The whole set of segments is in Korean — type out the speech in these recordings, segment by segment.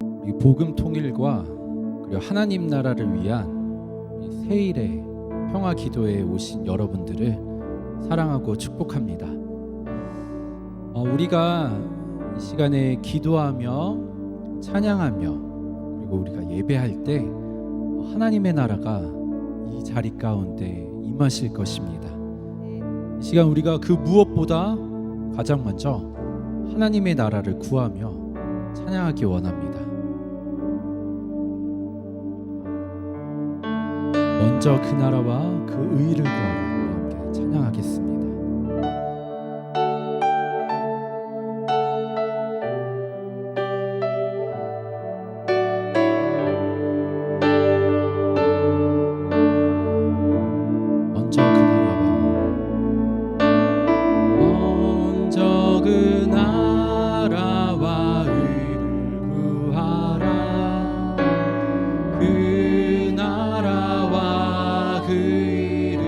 우리 복음 통일과 그리고 하나님 나라를 위한 이 새일의 평화 기도에 오신 여러분들을 사랑하고 축복합니다. 우리가 이 시간에 기도하며 찬양하며 그리고 우리가 예배할 때 하나님의 나라가 이 자리 가운데 임하실 것입니다. 이 시간 우리가 그 무엇보다 가장 먼저 하나님의 나라를 구하며 찬양하기 원합니다. 먼저 그 나라와 그 의를 구하라. 우리 함께 찬양하겠습니다. 먼저 그 나라와 의를 구하라. 그 나라와 그 의를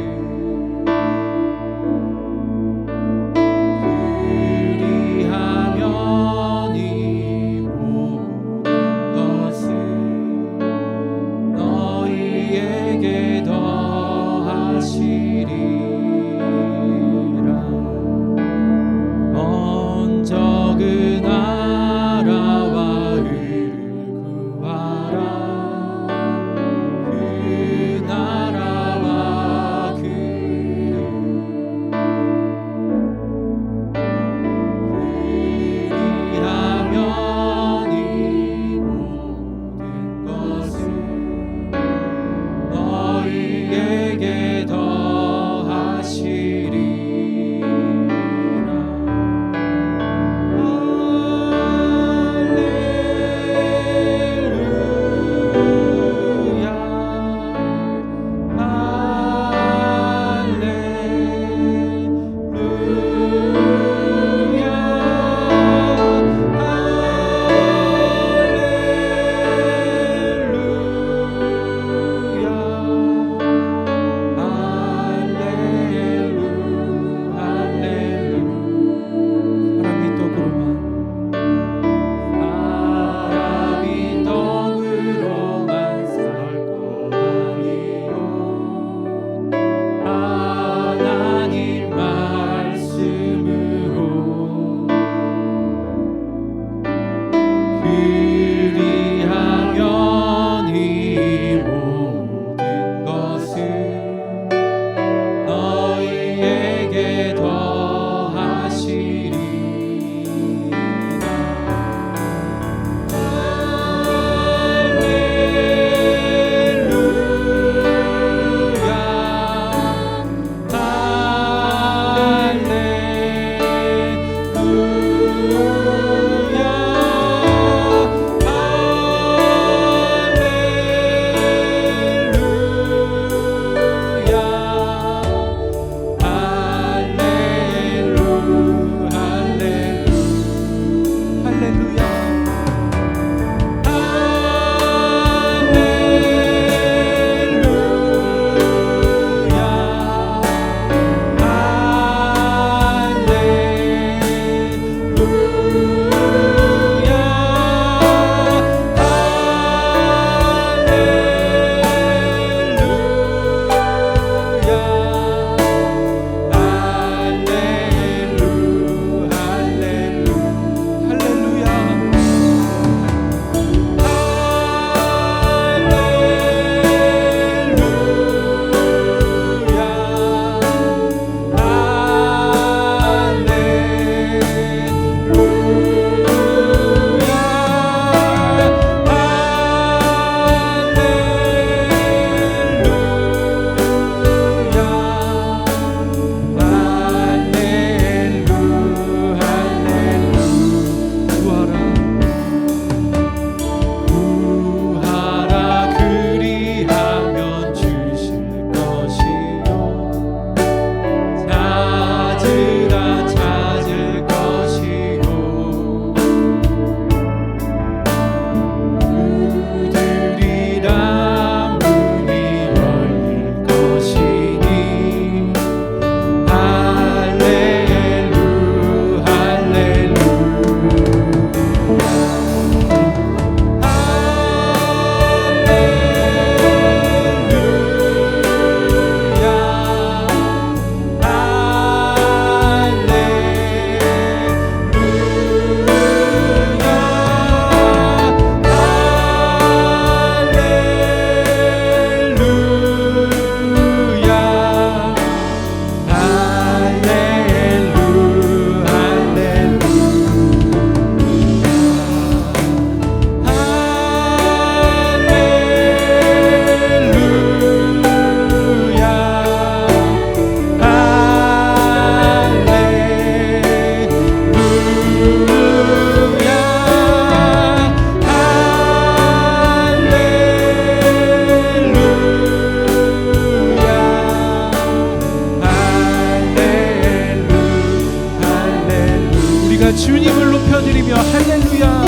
할렐루야. 주님을 높여드리며 할렐루야.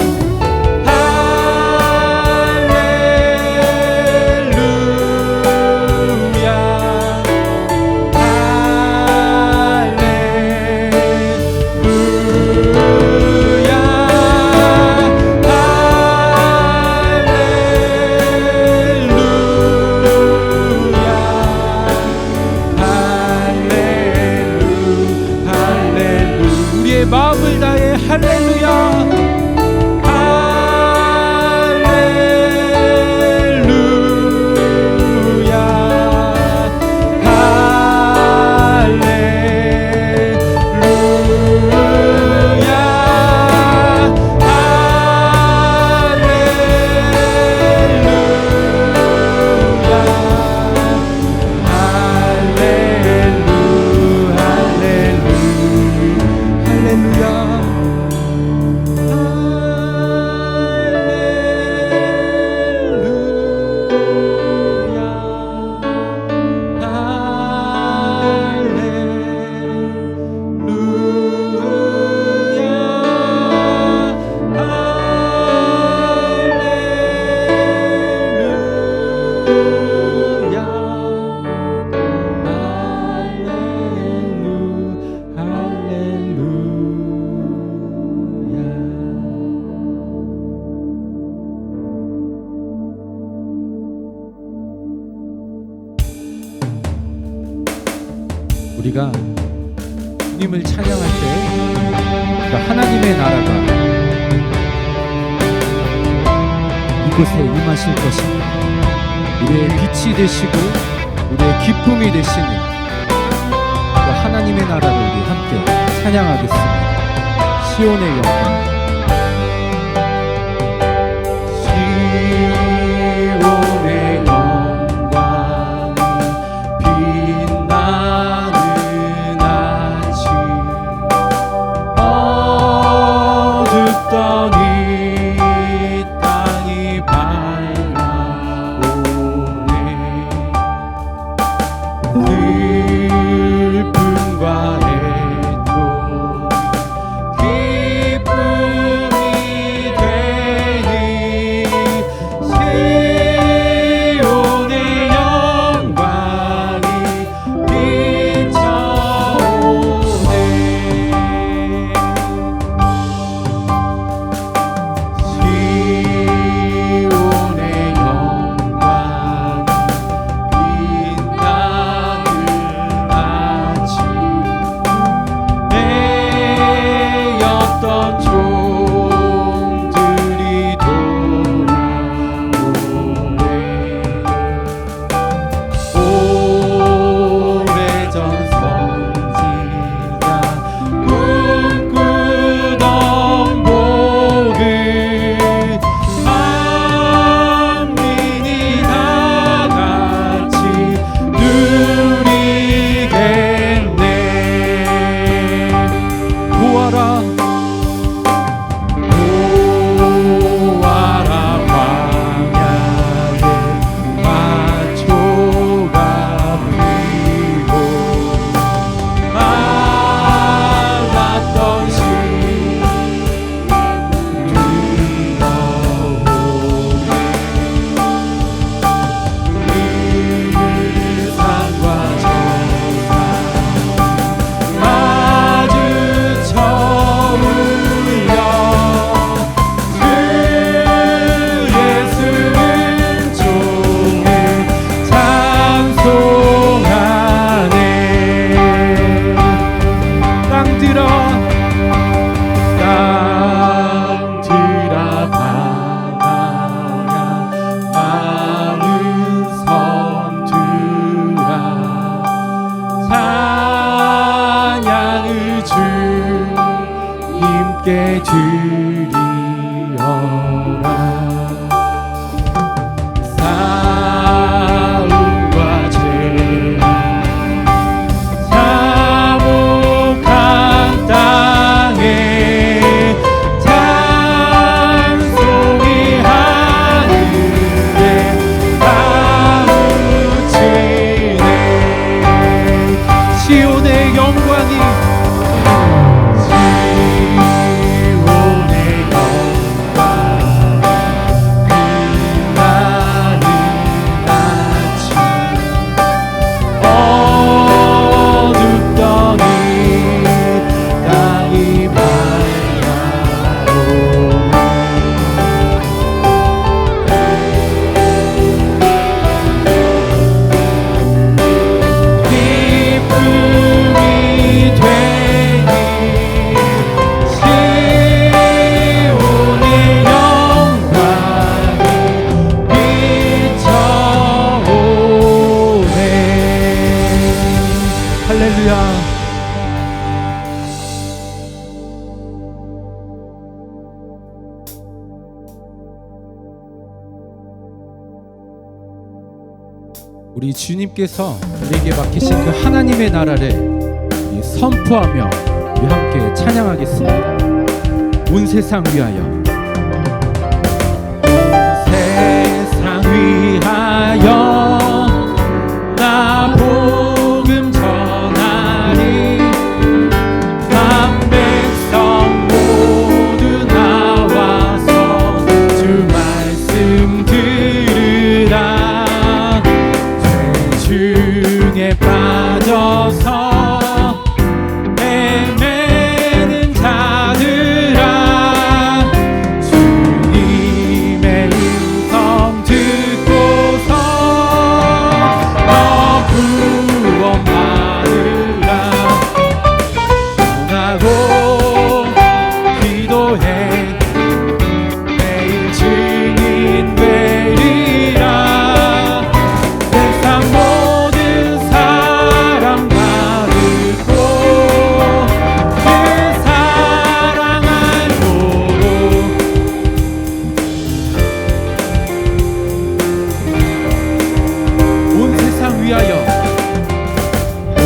마음을 다해 할렐루야. 우리가 주님을 찬양할 때 하나님의 나라가 이곳에 임하실 것입니다. 우리의 빛이 되시고 우리의 기쁨이 되시는 하나님의 나라를 우리 함께 찬양하겠습니다. 시온의 영광. 주님께 드리어라. 싸움과 죄악 참혹한 땅에 찬송이 하늘에 가무치네. 시온의 영광이 우리 주님께서 우리에게 맡기신 그 하나님의 나라를 우리 선포하며 우리 함께 찬양하겠습니다. 온 세상 위하여. 세상 위하여 나 복음 전하리. 남 백성 모두 나와서 주 말씀 들으라. 죄 중에 빠져서 헤매는 자들아, 주님의 음성 듣고서 너 구원 받으라. 전하고 기도해 매일 증인 되리라. 세상 모든 사람 다 듣고 그 사랑 알고. 온 세상 위하여. 온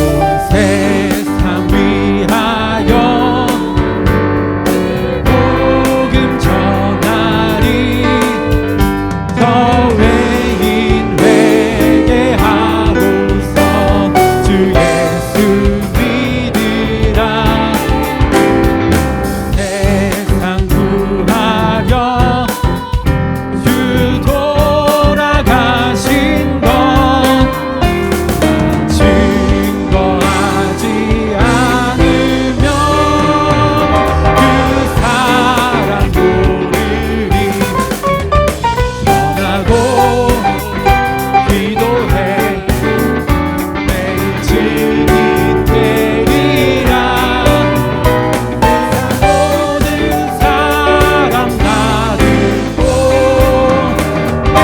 세상 위하여 복음 전하리. 저 외인 회개하고서 주 예수 믿으라. 세상 구하려 주 돌아가신 것 증거하지 않으면 그 사랑 모르리. 전하고 기도해 매일 증인 되리라. 모든 사람 다 듣고 그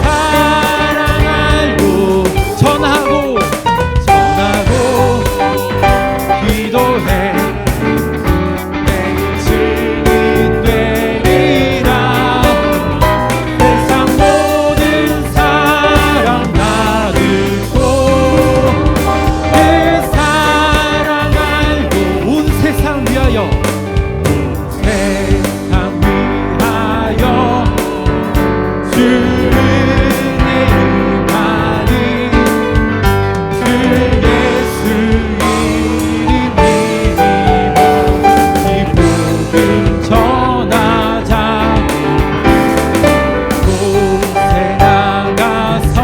사랑 알고. 전하고 기도해 매일 증인 되리라. 세상 모든 사람 다 듣고 그 사랑 알고. 온 세상 위하여. 세상 위하여 주의 임하니. 주 예수 이름 믿으며 이 복음 전하자. 곳에 나가서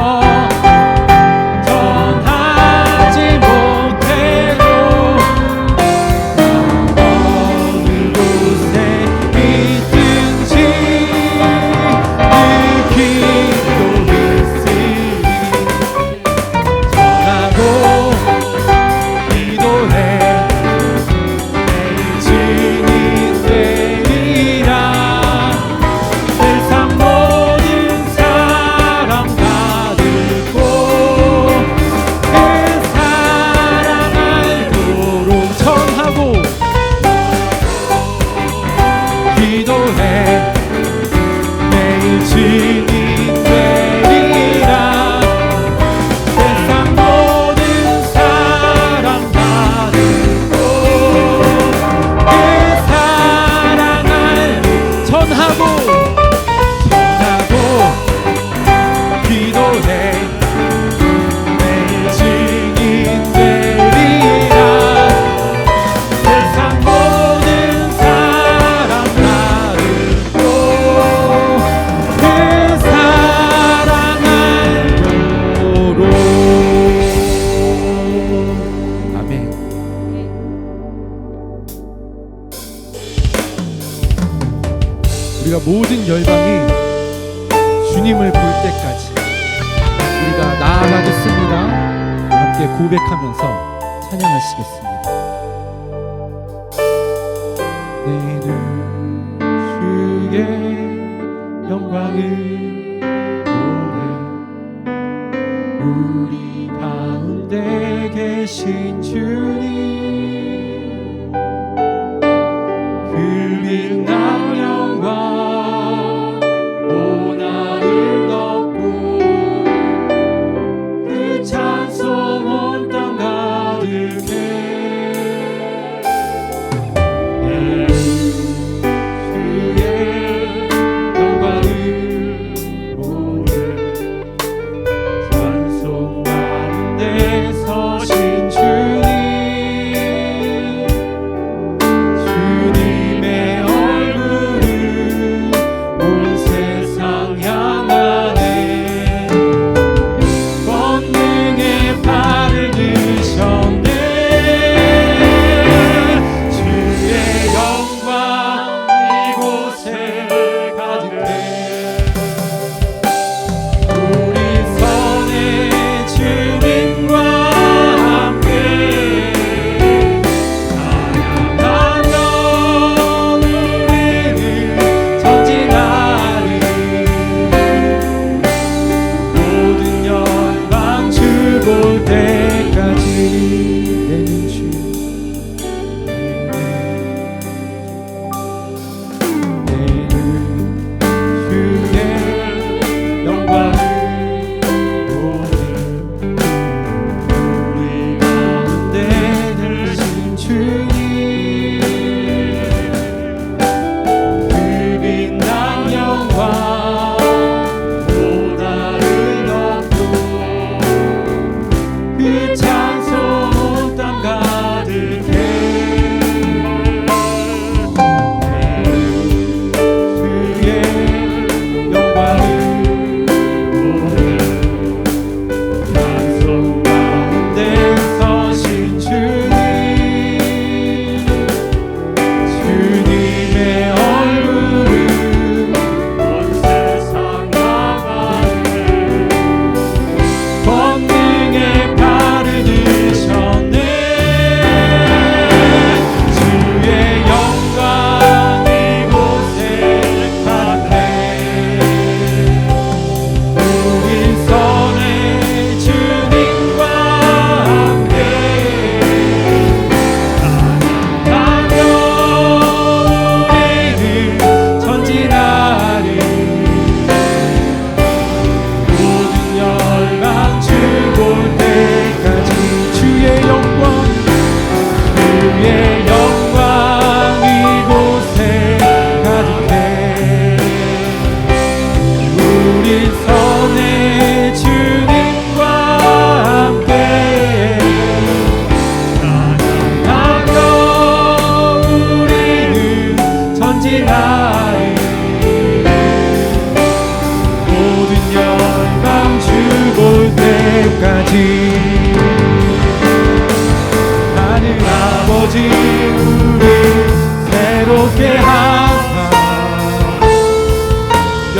전하지 못해도 어느 곳에 있든지 늘 기도 있으리. 전하고 기도해 매일 증인 되리라. 세상 모든 사람 다 듣고 그 사랑 알도록. 전하고 기도해 매일 증인 되리라. 세상 모든 사람 다 듣고 그 사랑 알고. 전하고 기도해 매일 증인 되리라. 세상 모든 사람 다 듣고 그 사랑 알도록. 아멘. 우리가 모든 열방이 주님을 볼 때까지 우리가 나아가겠습니다. 함께 고백하면서 찬양하시겠습니다. 내 이름 주의 영광을 보내. 우리 가운데 계신 주님 그 빛난 영광 온 하늘 덮고 그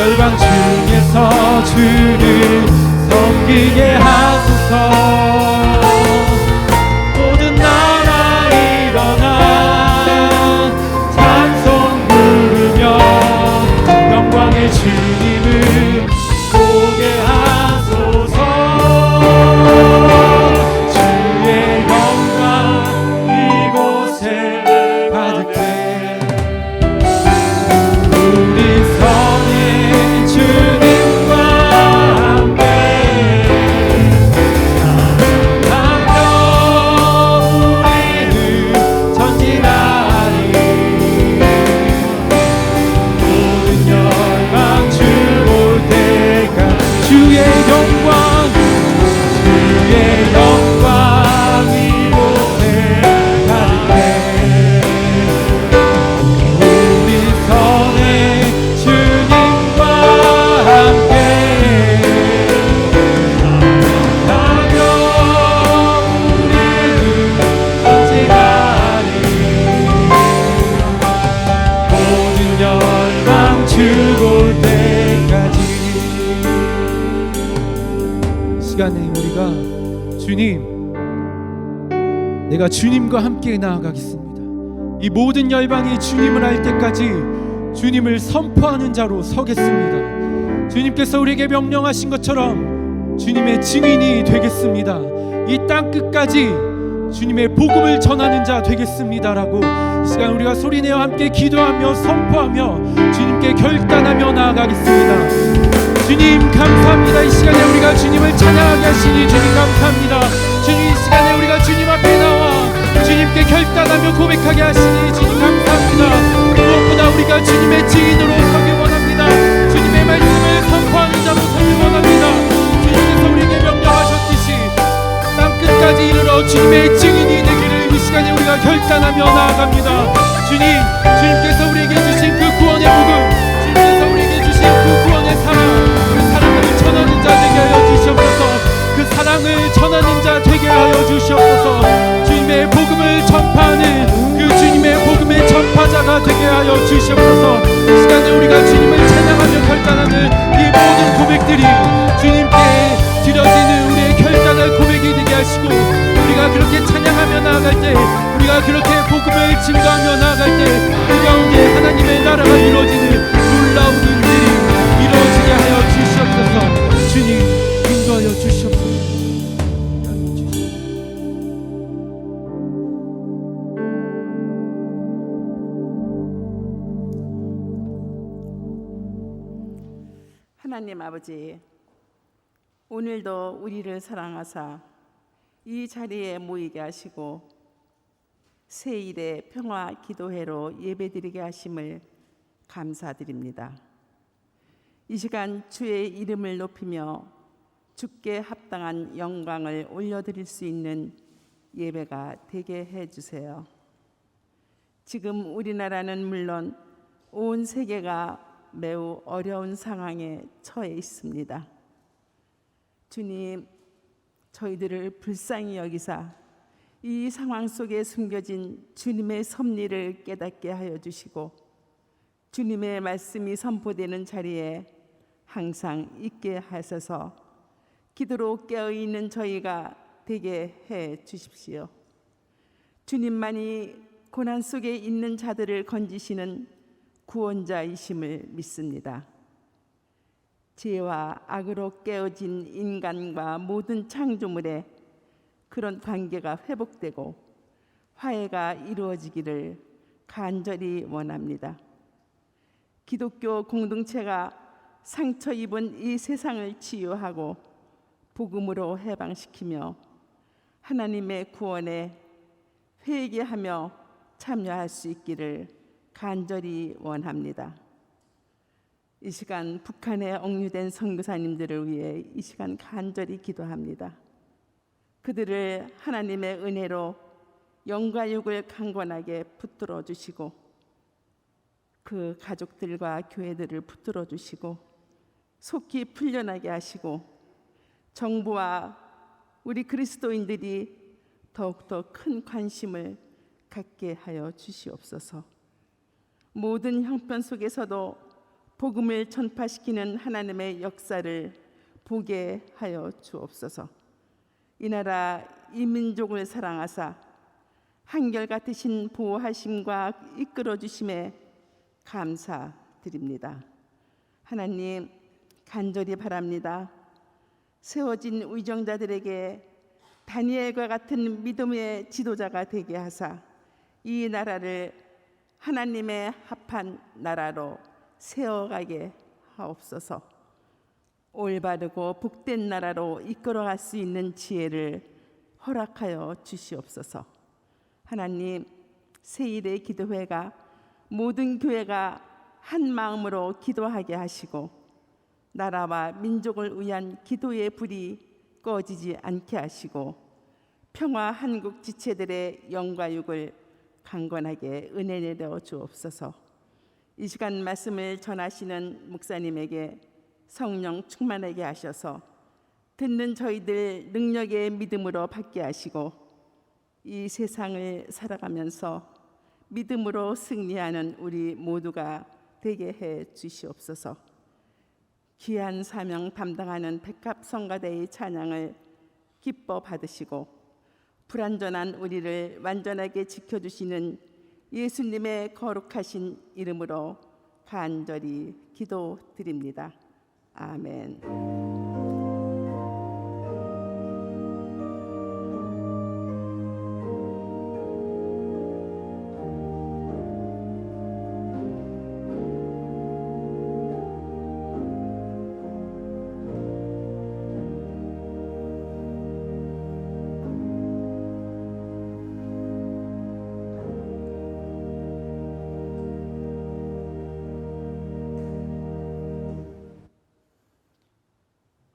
열방 중에서 주를 섬기게 하소서. 모든 나라 일어나 찬송 부르며 영광의 주님을 보게 하소서. 주의 영광 이곳에 가득해 우리 선의 주님과 함께 나가며 우리는 전진하리. 모든 열방 주 올 때가 주의 영광 이곳에 가득해 우리 선의 주님과 함께 나가며 우리는 전진하리. 모든 열방 주 올 때까지. 시간에 우리가 주님, 내가 주님과 함께 나아가겠습니다. 이 모든 열방이 주님을 알 때까지 주님을 선포하는 자로 서겠습니다. 주님께서 우리에게 명령하신 것처럼 주님의 증인이 되겠습니다. 이 땅 끝까지 주님의 복음을 전하는 자 되겠습니다라고 이 시간 우리가 소리내어 함께 기도하며 선포하며 주님께 결단하며 나아가겠습니다. 주님 감사합니다. 이 시간에 우리가 주님을 찬양하게 하시니 주님 감사합니다. 주님 이 시간에 우리가 주님 앞에 나와 주님께 결단하며 고백하게 하시니 주님 감사합니다. 무엇보다 우리가 주님의 증인으로 서기 원합니다. 주님의 말씀을 선포하는 자로 서기 원합니다. 주님께서 우리에게 명령하셨듯이 땅 끝까지 이르러 주님의 증인이 되기를 이 시간에 우리가 결단하며 나아갑니다. 주님께서 우리에게 주신 그 구원의 복음, 주님께서 우리에게 주신 그 구원의 사랑, 그 사랑을 전하는 자 되게 하여 주시옵소서. 그 사랑을 전하는 자 되게 하여 주시옵소서. 주님의 복음을 전파하는 그 주님의 복음의 전파자가 되게 하여 주시옵소서. 이 시간에 우리가 주님을 찬양하며 결단하는 이 모든 고백들이 주님께 드려지는 우리의 결단할 고백이 되게 하시고, 우리가 그렇게 찬양하며 나아갈 때, 우리가 그렇게 복음을 증거하며 나아갈 때 그 가운데 하나님의 나라가 이루어지는 놀라운 일들이 이루어지게 하여 주시옵소서. 주님 인도하여 주시옵소서. 하나님 아버지, 오늘도 우리를 사랑하사 이 자리에 모이게 하시고 새일의 평화 기도회로 예배드리게 하심을 감사드립니다. 이 시간 주의 이름을 높이며 주께 합당한 영광을 올려드릴 수 있는 예배가 되게 해주세요. 지금 우리나라는 물론 온 세계가 매우 어려운 상황에 처해 있습니다. 주님, 저희들을 불쌍히 여기사 이 상황 속에 숨겨진 주님의 섭리를 깨닫게 하여 주시고, 주님의 말씀이 선포되는 자리에 항상 있게 하셔서 기도로 깨어있는 저희가 되게 해 주십시오. 주님만이 고난 속에 있는 자들을 건지시는 구원자이심을 믿습니다. 죄와 악으로 깨어진 인간과 모든 창조물의 그런 관계가 회복되고 화해가 이루어지기를 간절히 원합니다. 기독교 공동체가 상처 입은 이 세상을 치유하고 복음으로 해방시키며 하나님의 구원에 회개하며 참여할 수 있기를 간절히 원합니다. 이 시간 북한에 억류된 선교사님들을 위해 이 시간 간절히 기도합니다. 그들을 하나님의 은혜로 영과 육을 강건하게 붙들어 주시고, 그 가족들과 교회들을 붙들어 주시고 속히 풀려나게 하시고, 정부와 우리 그리스도인들이 더욱더 큰 관심을 갖게 하여 주시옵소서. 모든 형편 속에서도 복음을 전파시키는 하나님의 역사를 보게 하여 주옵소서. 이 나라 이 민족을 사랑하사 한결같으신 보호하심과 이끌어 주심에 감사드립니다. 하나님, 간절히 바랍니다. 세워진 위정자들에게 다니엘과 같은 믿음의 지도자가 되게 하사 이 나라를 하나님의 합한 나라로 세워가게 하옵소서. 올바르고 복된 나라로 이끌어갈 수 있는 지혜를 허락하여 주시옵소서. 하나님, 새일의 기도회가 모든 교회가 한 마음으로 기도하게 하시고 나라와 민족을 위한 기도의 불이 꺼지지 않게 하시고 평화 한국 지체들의 영과육을 강건하게 은혜 내려 주옵소서. 이 시간 말씀을 전하시는 목사님에게 성령 충만하게 하셔서 듣는 저희들 능력의 믿음으로 받게 하시고 이 세상을 살아가면서 믿음으로 승리하는 우리 모두가 되게 해 주시옵소서. 귀한 사명 담당하는 백합성가대의 찬양을 기뻐 받으시고 불완전한 우리를 완전하게 지켜주시는 예수님의 거룩하신 이름으로 간절히 기도드립니다. 아멘.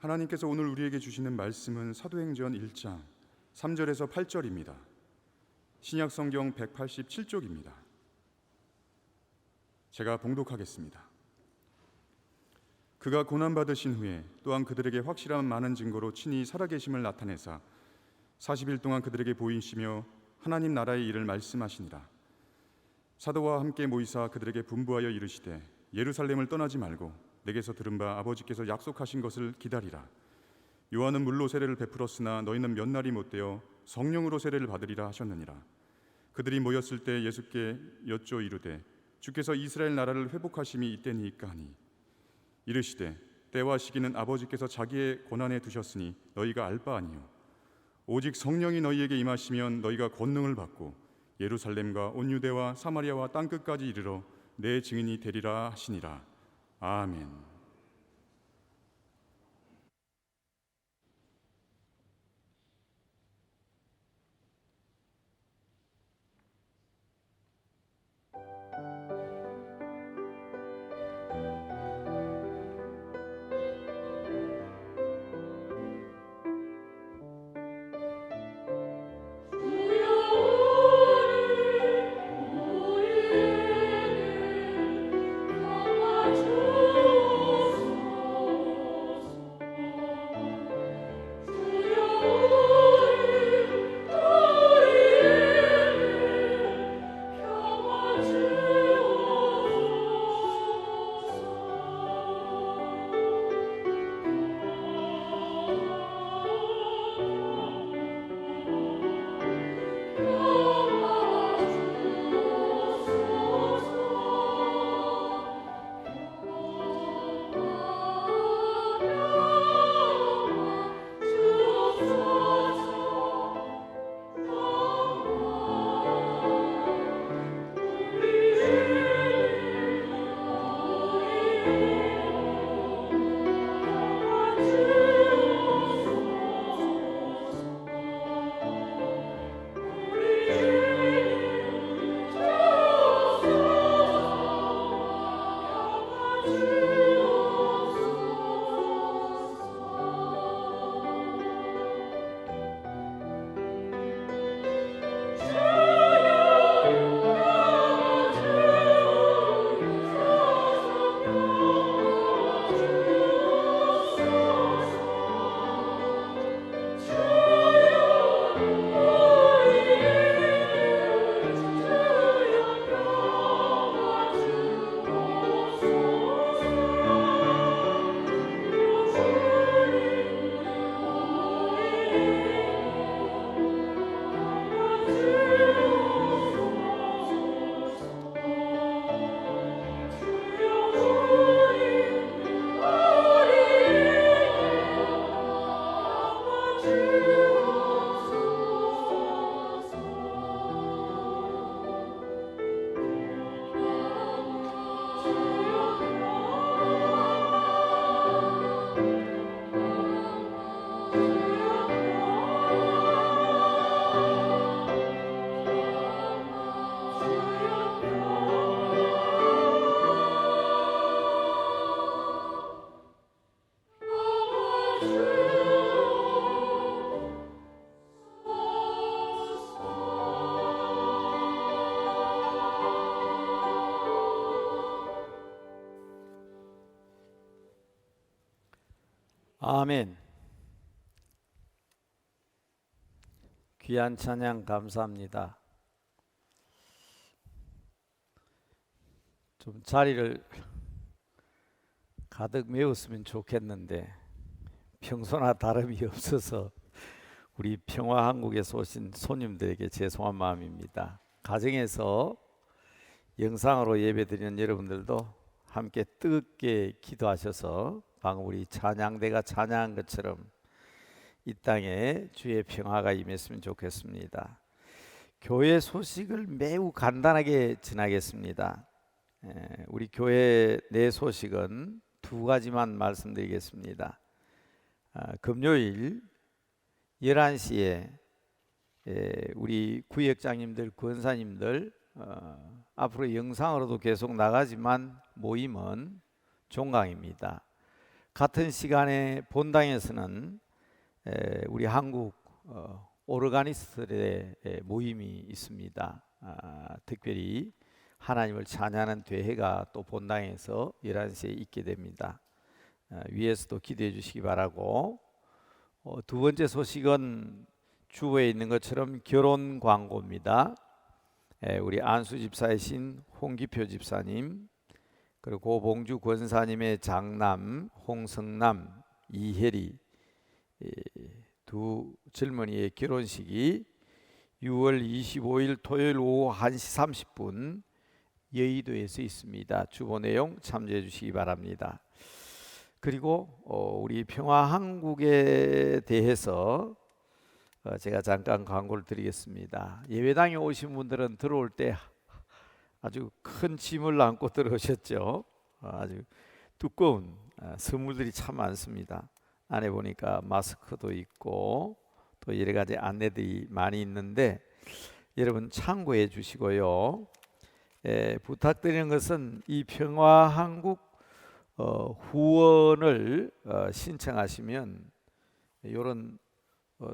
하나님께서 오늘 우리에게 주시는 말씀은 사도행전 1장 3절에서 8절입니다. 신약성경 187쪽입니다. 제가 봉독하겠습니다. 그가 고난받으신 후에 또한 그들에게 확실한 많은 증거로 친히 살아계심을 나타내사 40일 동안 그들에게 보이시며 하나님 나라의 일을 말씀하시니라. 사도와 함께 모이사 그들에게 분부하여 이르시되 예루살렘을 떠나지 말고 내게서 들은 바 아버지께서 약속하신 것을 기다리라. 요한은 물로 세례를 베풀었으나 너희는 몇 날이 못되어 성령으로 세례를 받으리라 하셨느니라. 그들이 모였을 때 예수께 여쭈어 이르되 주께서 이스라엘 나라를 회복하심이 이때니이까 하니 이르시되 때와 시기는 아버지께서 자기의 권한에 두셨으니 너희가 알 바 아니요 오직 성령이 너희에게 임하시면 너희가 권능을 받고 예루살렘과 온 유대와 사마리아와 땅끝까지 이르러 내 증인이 되리라 하시니라. 아멘. 주여 우리에게 감아주 아멘. 귀한 찬양 감사합니다. 좀 자리를 가득 메웠으면 좋겠는데 평소나 다름이 없어서 우리 평화한국에서 오신 손님들에게 죄송한 마음입니다. 가정에서 영상으로 예배드리는 여러분들도 함께 뜨겁게 기도하셔서 방금 우리 찬양대가 찬양한 것처럼 이 땅에 주의 평화가 임했으면 좋겠습니다. 교회 소식을 매우 간단하게 전하겠습니다. 우리 교회 내 소식은 두 가지만 말씀드리겠습니다. 금요일 11시에 우리 구역장님들, 권사님들 앞으로 영상으로도 계속 나가지만 모임은 종강입니다. 같은 시간에 본당에서는 우리 한국 오르가니스트들의 모임이 있습니다. 특별히 하나님을 찬양하는 대회가 또 본당에서 11시에 있게 됩니다. 위에서도 기대해 주시기 바라고, 두 번째 소식은 주보에 있는 것처럼 결혼 광고입니다. 우리 안수 집사이신 홍기표 집사님, 그리고 고봉주 권사님의 장남 홍성남, 이혜리 두 젊은이의 결혼식이 6월 25일 토요일 오후 1시 30분 여의도에서 있습니다. 주보 내용 참조해 주시기 바랍니다. 그리고 우리 평화한국에 대해서 제가 잠깐 광고를 드리겠습니다. 예배당에 오신 분들은 들어올 때 아주 큰 짐을 안고 들어오셨죠. 아주 두꺼운 선물들이 참 많습니다. 안에 보니까 마스크도 있고 또 여러 가지 안내들이 많이 있는데 여러분 참고해 주시고요. 부탁드리는 것은 이 평화한국 후원을 신청하시면 이런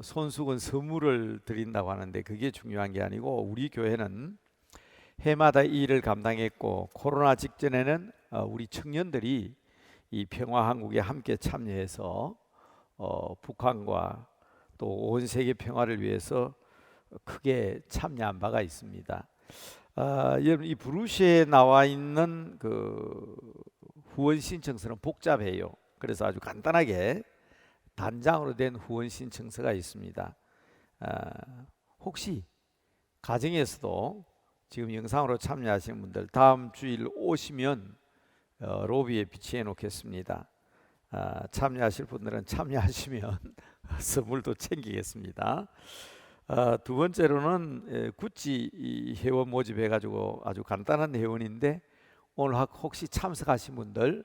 손수건 선물을 드린다고 하는데 그게 중요한 게 아니고, 우리 교회는 해마다 이 일을 감당했고 코로나 직전에는 우리 청년들이 이 평화한국에 함께 참여해서 북한과 또 온 세계 평화를 위해서 크게 참여한 바가 있습니다. 여러분, 이 브루시에 나와 있는 그 후원 신청서는 복잡해요. 그래서 아주 간단하게 단장으로 된 후원 신청서가 있습니다. 혹시 가정에서도 지금 영상으로 참여하시는 분들 다음 주일 오시면 로비에 비치해 놓겠습니다. 참여하실 분들은 참여하시면 선물도 챙기겠습니다. 두 번째로는 구찌 회원 모집해 가지고 아주 간단한 회원인데 오늘 혹시 참석하신 분들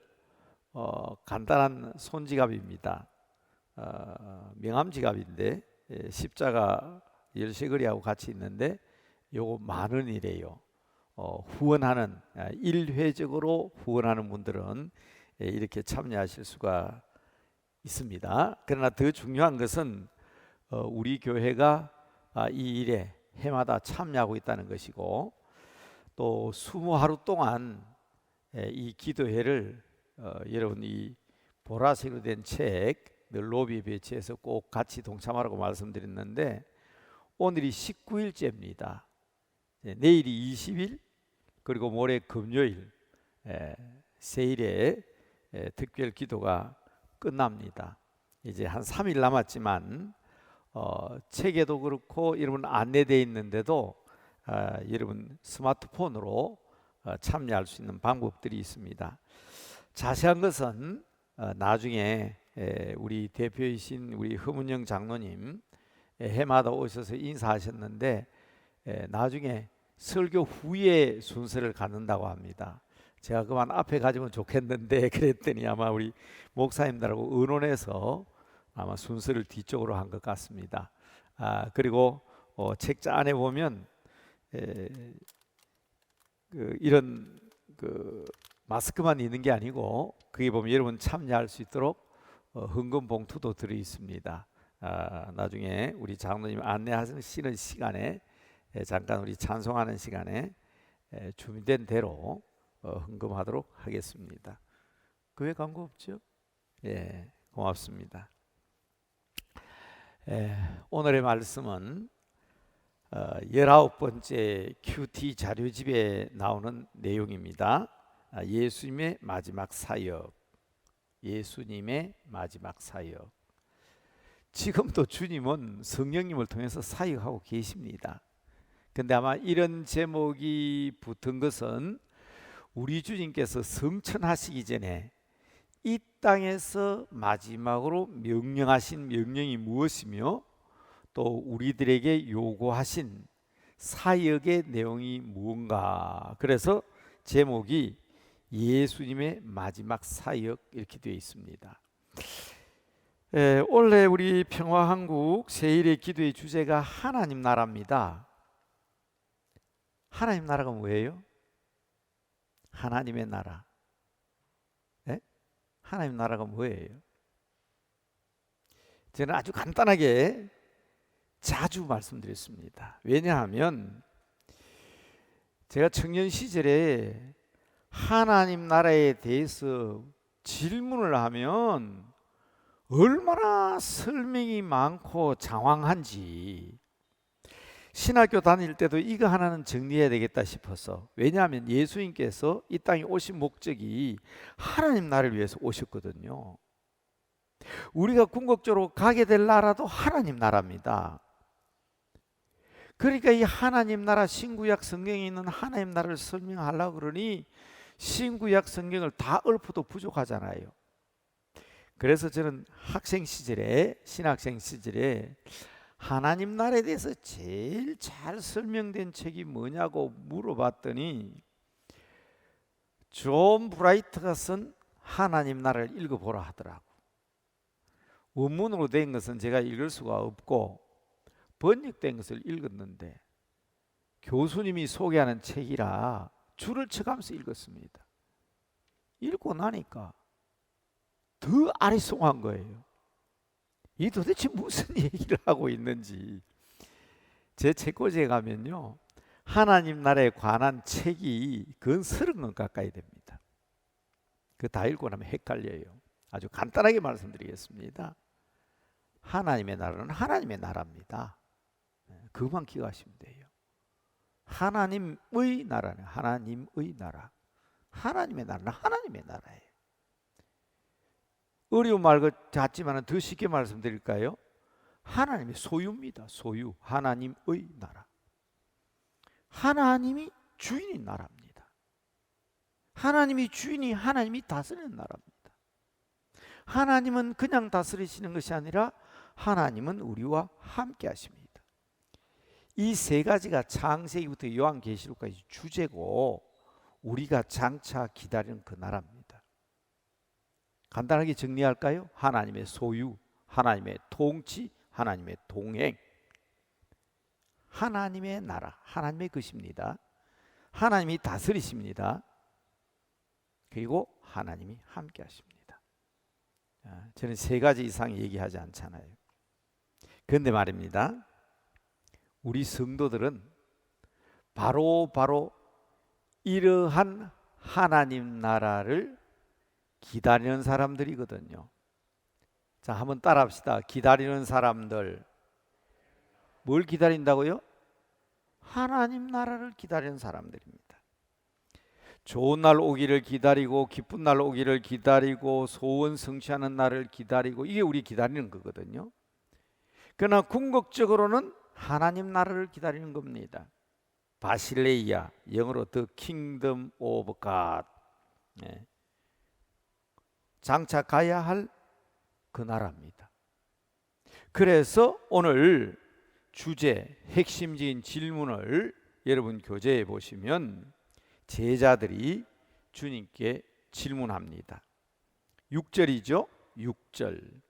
간단한 손지갑입니다. 명함지갑인데 십자가 열쇠거리하고 같이 있는데 요거 10,000원이래요. 후원하는 일회적으로 후원하는 분들은 이렇게 참여하실 수가 있습니다. 그러나 더 중요한 것은 우리 교회가 이 일에 해마다 참여하고 있다는 것이고, 또 20하루 동안 이 기도회를 여러분 이 보라색으로 된 책 늘 로비에 배치해서 꼭 같이 동참하라고 말씀드렸는데 오늘이 19일째입니다. 내일이 20일, 그리고 모레 금요일 세일에 특별 기도가 끝납니다. 이제 한 3일 남았지만 책에도 그렇고 여러분 안내되어 있는데도 여러분 스마트폰으로 참여할 수 있는 방법들이 있습니다. 자세한 것은 나중에 우리 대표이신 우리 허문영 장로님 해마다 오셔서 인사하셨는데 나중에 설교 후에 순서를 갖는다고 합니다. 제가 그만 앞에 가지면 좋겠는데 그랬더니 아마 우리 목사님들하고 의논해서 아마 순서를 뒤쪽으로 한 것 같습니다. 그리고 책자 안에 보면 이런 마스크만 있는 게 아니고 거기 보면 여러분 참여할 수 있도록 헌금 봉투도 들어 있습니다. 나중에 우리 장로님 안내하시는 시간에 잠깐 우리 찬송하는 시간에 준비된 대로 헌금하도록 하겠습니다. 그 외 광고 없죠? 예, 고맙습니다. 오늘의 말씀은 19번째 QT 자료집에 나오는 내용입니다. 예수님의 마지막 사역. 예수님의 마지막 사역. 지금도 주님은 성령님을 통해서 사역하고 계십니다. 근데 아마 이런 제목이 붙은 것은 우리 주님께서 성천하시기 전에 이 땅에서 마지막으로 명령하신 명령이 무엇이며 또 우리들에게 요구하신 사역의 내용이 무언가. 그래서 제목이 예수님의 마지막 사역 이렇게 되어 있습니다. 원래 우리 평화한국 세일의 기도의 주제가 하나님 나라입니다. 하나님 나라가 뭐예요? 하나님의 나라. 네? 하나님 나라가 뭐예요? 저는 아주 간단하게 자주 말씀드렸습니다. 왜냐하면 제가 청년 시절에 하나님 나라에 대해서 질문을 하면 얼마나 설명이 많고 장황한지 신학교 다닐 때도 이거 하나는 정리해야 되겠다 싶어서. 왜냐하면 예수님께서 이 땅에 오신 목적이 하나님 나라를 위해서 오셨거든요. 우리가 궁극적으로 가게 될 나라도 하나님 나라입니다. 그러니까 이 하나님 나라, 신구약 성경에 있는 하나님 나라를 설명하려고 그러니 신구약 성경을 다 읊어도 부족하잖아요. 그래서 저는 학생 시절에, 신학생 시절에 하나님 나라에 대해서 제일 잘 설명된 책이 뭐냐고 물어봤더니 존 브라이트가 쓴 하나님 나라를 읽어보라 하더라고. 원문으로 된 것은 제가 읽을 수가 없고 번역된 것을 읽었는데 교수님이 소개하는 책이라 줄을 쳐가면서 읽었습니다. 읽고 나니까 더 아리송한 거예요. 이 도대체 무슨 얘기를 하고 있는지. 제 책꽂이에 가면요, 하나님 나라에 관한 책이 근 30권 가까이 됩니다. 그 다 읽고 나면 헷갈려요. 아주 간단하게 말씀드리겠습니다. 하나님의 나라는 하나님의 나라입니다. 그것만 기억하시면 돼요. 하나님의 나라는 하나님의 나라. 하나님의 나라는 하나님의 나라예요. 어려운 말 같지만 더 쉽게 말씀드릴까요? 하나님의 소유입니다. 소유. 하나님의 나라. 하나님이 주인인 나라입니다. 하나님이 주인이 하나님이 다스리는 나라입니다. 하나님은 그냥 다스리시는 것이 아니라 하나님은 우리와 함께 하십니다. 이 세 가지가 창세기부터 요한계시록까지 주제고 우리가 장차 기다리는 그 나라입니다. 간단하게 정리할까요? 하나님의 소유, 하나님의 통치, 하나님의 동행. 하나님의 나라, 하나님의 것입니다. 하나님이 다스리십니다. 그리고 하나님이 함께 하십니다. 저는 세 가지 이상 얘기하지 않잖아요. 그런데 말입니다, 우리 성도들은 바로 이러한 하나님 나라를 기다리는 사람들이거든요. 자, 한번 따라합시다. 기다리는 사람들. 뭘 기다린다고요? 하나님 나라를 기다리는 사람들입니다. 좋은 날 오기를 기다리고 기쁜 날 오기를 기다리고 소원 성취하는 날을 기다리고, 이게 우리 기다리는 거거든요. 그러나 궁극적으로는 하나님 나라를 기다리는 겁니다. 바실레이아, 영어로 The Kingdom of God. 장차 가야 할 그 나라입니다. 그래서 오늘 주제, 핵심적인 질문을 여러분 교재에 보시면 제자들이 주님께 질문합니다. 6절이죠. 6절.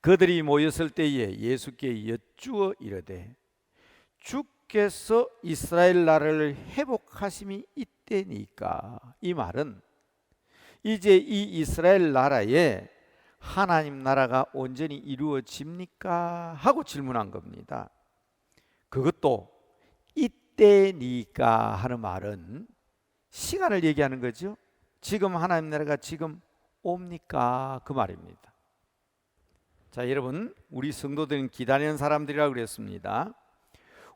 그들이 모였을 때에 예수께 여쭈어 이르되 주께서 이스라엘 나라를 회복하심이 이때니까. 이 말은 이제 이 이스라엘 나라에 하나님 나라가 온전히 이루어집니까? 하고 질문한 겁니다. 그것도 이때니까 하는 말은 시간을 얘기하는 거죠. 지금 하나님 나라가 지금 옵니까? 그 말입니다. 자, 여러분, 우리 성도들은 기다리는 사람들이라고 그랬습니다.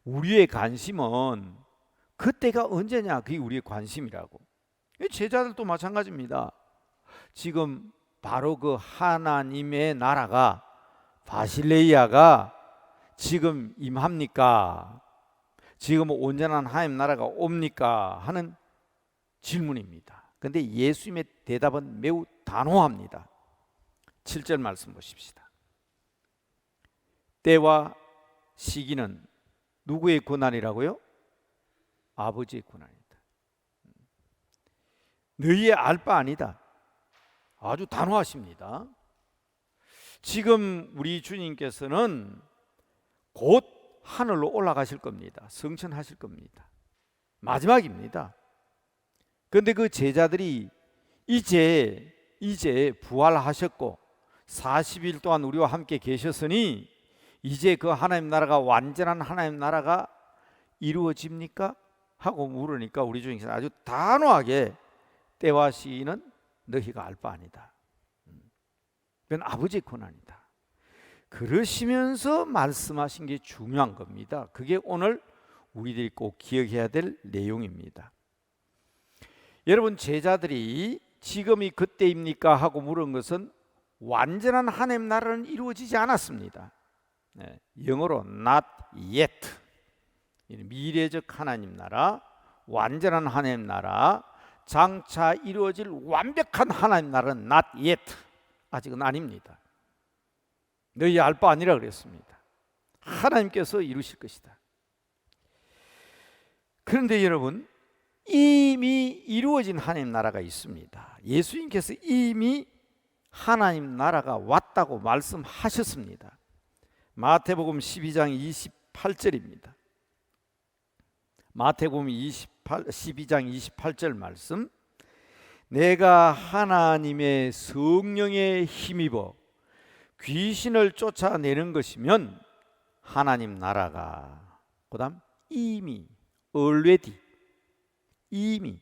우리의 관심은 그때가 언제냐, 그게 우리의 관심이라고. 제자들도 마찬가지입니다. 지금 바로 그 하나님의 나라가, 바실레이아가 지금 임합니까? 지금 온전한 하나님 나라가 옵니까? 하는 질문입니다. 그런데 예수님의 대답은 매우 단호합니다. 7절 말씀 보십시다. 때와 시기는 누구의 권한이라고요? 아버지의 권한이다. 너희의 알 바 아니다. 아주 단호하십니다. 지금 우리 주님께서는 곧 하늘로 올라가실 겁니다. 승천하실 겁니다. 마지막입니다. 그런데 그 제자들이 이제 부활하셨고 40일 동안 우리와 함께 계셨으니 이제 그 하나님 나라가, 완전한 하나님 나라가 이루어집니까? 하고 물으니까 우리 주님께서 아주 단호하게 때와 시기는 너희가 알 바 아니다. 그건 아버지의 권한이다. 그러시면서 말씀하신 게 중요한 겁니다. 그게 오늘 우리들이 꼭 기억해야 될 내용입니다. 여러분, 제자들이 지금이 그때입니까? 하고 물은 것은 완전한 하나님 나라는 이루어지지 않았습니다. 영어로 not yet, 미래적 하나님 나라, 완전한 하나님 나라, 장차 이루어질 완벽한 하나님 나라는 not yet, 아직은 아닙니다. 너희 알 바 아니라 그랬습니다. 하나님께서 이루실 것이다. 그런데 여러분, 이미 이루어진 하나님 나라가 있습니다. 예수님께서 이미 하나님 나라가 왔다고 말씀하셨습니다. 마태복음 12장 28절입니다. 마태복음 12장 28절 말씀. 내가 하나님의 성령에 힘입어 귀신을 쫓아내는 것이면 하나님 나라가, 그다음 이미 already, 이미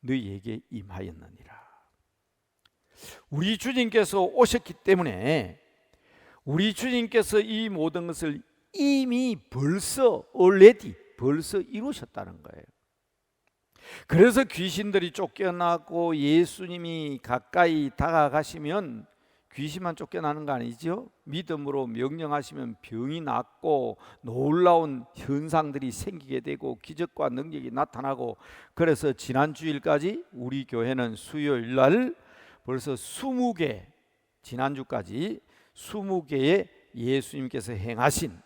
너희에게 임하였느니라. 우리 주님께서 오셨기 때문에 우리 주님께서 이 모든 것을 이미 벌써 already, 벌써 이루셨다는 거예요. 그래서 귀신들이 쫓겨나고 예수님이 가까이 다가가시면 귀신만 쫓겨나는 거 아니죠? 믿음으로 명령하시면 병이 낫고 놀라운 현상들이 생기게 되고 기적과 능력이 나타나고, 그래서 지난 주일까지 우리 교회는 수요일 날 벌써 20개, 지난주까지 20개의 예수님께서 행하신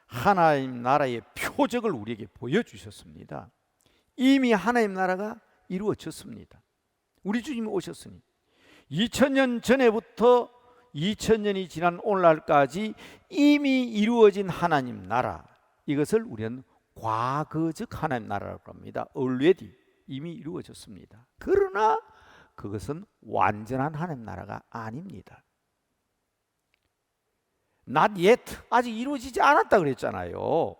하나님 나라의 표적을 우리에게 보여주셨습니다. 이미 하나님 나라가 이루어졌습니다. 우리 주님이 오셨으니 2000년 전에부터 2000년이 지난 오늘날까지 이미 이루어진 하나님 나라, 이것을 우리는 과거적 하나님 나라라고 합니다. already, 이미 이루어졌습니다. 그러나 그것은 완전한 하나님 나라가 아닙니다. not yet, 아직 이루어지지 않았다 그랬잖아요.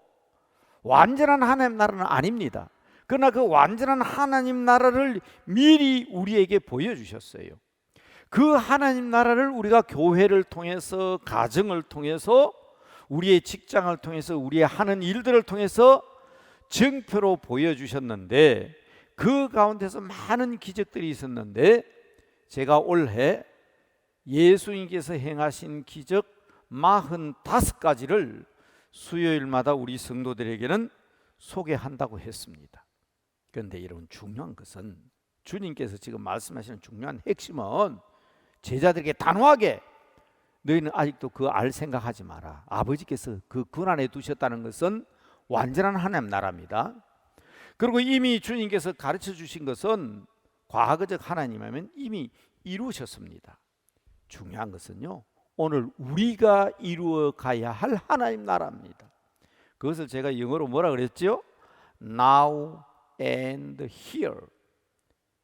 완전한 하나님 나라는 아닙니다. 그러나 그 완전한 하나님 나라를 미리 우리에게 보여주셨어요. 그 하나님 나라를 우리가 교회를 통해서, 가정을 통해서, 우리의 직장을 통해서, 우리의 하는 일들을 통해서 증표로 보여주셨는데, 그 가운데서 많은 기적들이 있었는데, 제가 올해 예수님께서 행하신 기적 45가지를 수요일마다 우리 성도들에게는 소개한다고 했습니다. 그런데 여러분, 중요한 것은, 주님께서 지금 말씀하시는 중요한 핵심은 제자들에게 단호하게 너희는 아직도 그 알 생각하지 마라. 아버지께서 그 권한에 두셨다는 것은 완전한 하나님 나라입니다. 그리고 이미 주님께서 가르쳐 주신 것은 과거적 하나님이면 이미 이루셨습니다. 중요한 것은요, 오늘 우리가 이루어 가야 할 하나님 나라입니다. 그것을 제가 영어로 뭐라 그랬죠? Now and here.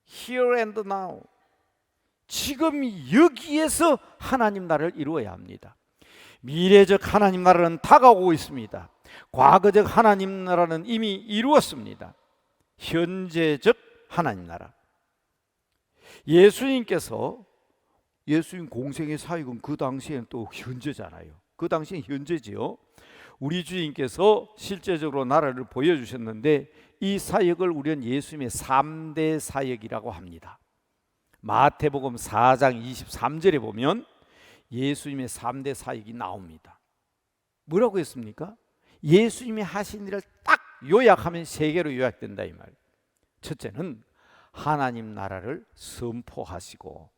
Here and now. 지금 여기에서 하나님 나라를 이루어야 합니다. 미래적 하나님 나라는 다가오고 있습니다. 과거적 하나님 나라는 이미 이루었습니다. 현재적 하나님 나라. 예수님께서 예수님 공생의 사역은 그 당시에는 또 현재잖아요. 그 당시엔 현재지요. 우리 주님께서 실제적으로 나라를 보여주셨는데 이 사역을 우리는 예수님의 3대 사역이라고 합니다. 마태복음 4장 23절에 보면 예수님의 3대 사역이 나옵니다. 뭐라고 했습니까? 예수님이 하신 일을 딱 요약하면 3개로 요약된다 이 말. 첫째는 하나님 나라를 선포하시고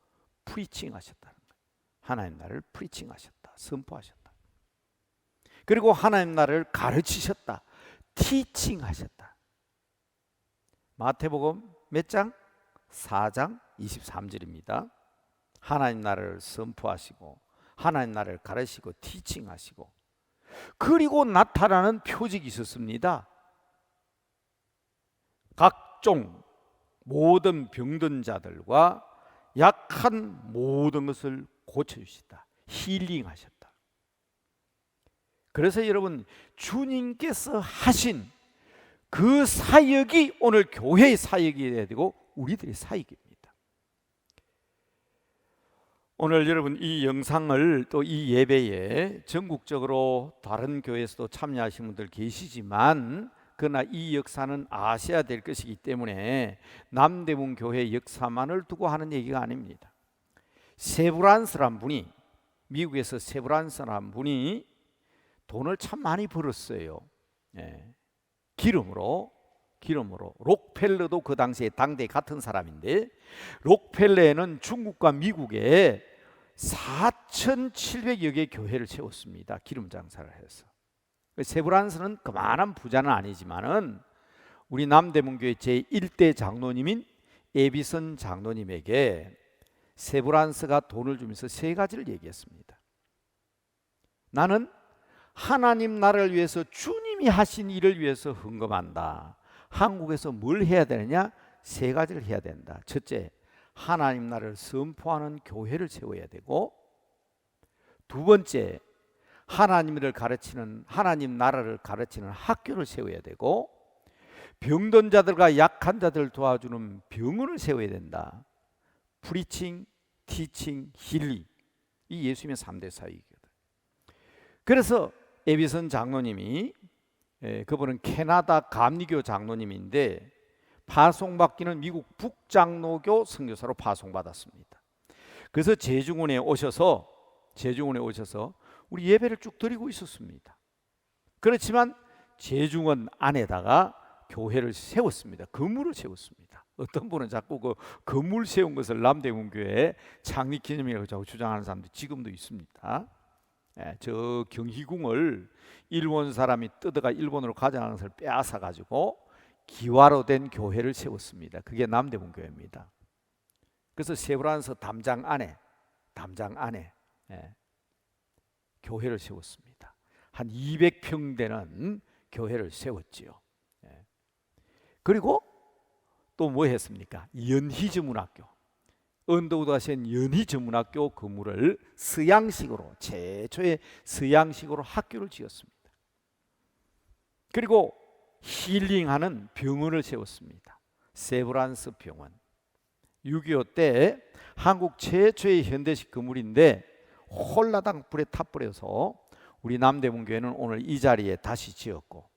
프리칭하셨다는 거예요. 하나님 나라를 프리칭하셨다, 선포하셨다. 그리고 하나님 나라를 가르치셨다, 티칭하셨다. 마태복음 몇 장? 4장 23절입니다. 하나님 나라를 선포하시고 하나님 나라를 가르치고 티칭하시고, 그리고 나타나는 표적이 있었습니다. 각종 모든 병든 자들과 약한 모든 것을 고쳐주시다, 힐링하셨다. 그래서 여러분, 주님께서 하신 그 사역이 오늘 교회의 사역이 돼야 되고 우리들의 사역입니다. 오늘 여러분 이 영상을 또 이 예배에 전국적으로 다른 교회에서도 참여하시는 분들 계시지만, 그러나 이 역사는 아셔야 될 것이기 때문에 남대문 교회 역사만을 두고 하는 얘기가 아닙니다. 세브란스란 분이, 미국에서 세브란스란 분이 돈을 참 많이 벌었어요. 기름으로. 록펠러도 그 당시에 당대 같은 사람인데, 록펠러는 중국과 미국에 4,700여 개 교회를 세웠습니다. 기름 장사를 해서. 세브란스는 그만한 부자는 아니지만은 우리 남대문교회 제1대 장로님인 에비슨 장로님에게 세브란스가 돈을 주면서 3가지를 얘기했습니다. 나는 하나님 나라를 위해서 주님이 하신 일을 위해서 헌금한다. 한국에서 뭘 해야 되느냐? 3가지를 해야 된다. 첫째, 하나님 나라를 선포하는 교회를 세워야 되고, 두 번째, 하나님을 가르치는, 하나님 나라를 가르치는 학교를 세워야 되고, 병든 자들과 약한 자들을 도와주는 병원을 세워야 된다. 프리칭, 티칭, 힐링. 이 예수님의 3대 사역이거든. 그래서 에비슨 장로님이, 그분은 캐나다 감리교 장로님인데 파송받기는 미국 북장로교 선교사로 파송받았습니다. 그래서 제중원에 오셔서 우리 예배를 쭉 드리고 있었습니다. 그렇지만 제중원 안에다가 교회를 세웠습니다. 건물을 세웠습니다. 어떤 분은 자꾸 그 건물 세운 것을 남대문교회 창립기념이라고 자꾸 주장하는 사람도 지금도 있습니다. 저 경희궁을 일본 사람이 뜯어가 일본으로 가져가는 것을 빼앗아 가지고 기와로 된 교회를 세웠습니다. 그게 남대문교회입니다. 그래서 세브란스 담장 안에 교회를 세웠습니다. 한 200평 되는 교회를 세웠지요. 그리고 또 뭐 했습니까? 연희전문학교, 언더우드하신 연희전문학교 건물을 서양식으로, 최초의 서양식으로 학교를 지었습니다. 그리고 힐링하는 병원을 세웠습니다. 세브란스 병원. 6.25 때 한국 최초의 현대식 건물인데 홀라당 불에 타버려서 우리 남대문교회는 오늘 이 자리에 다시 지었고,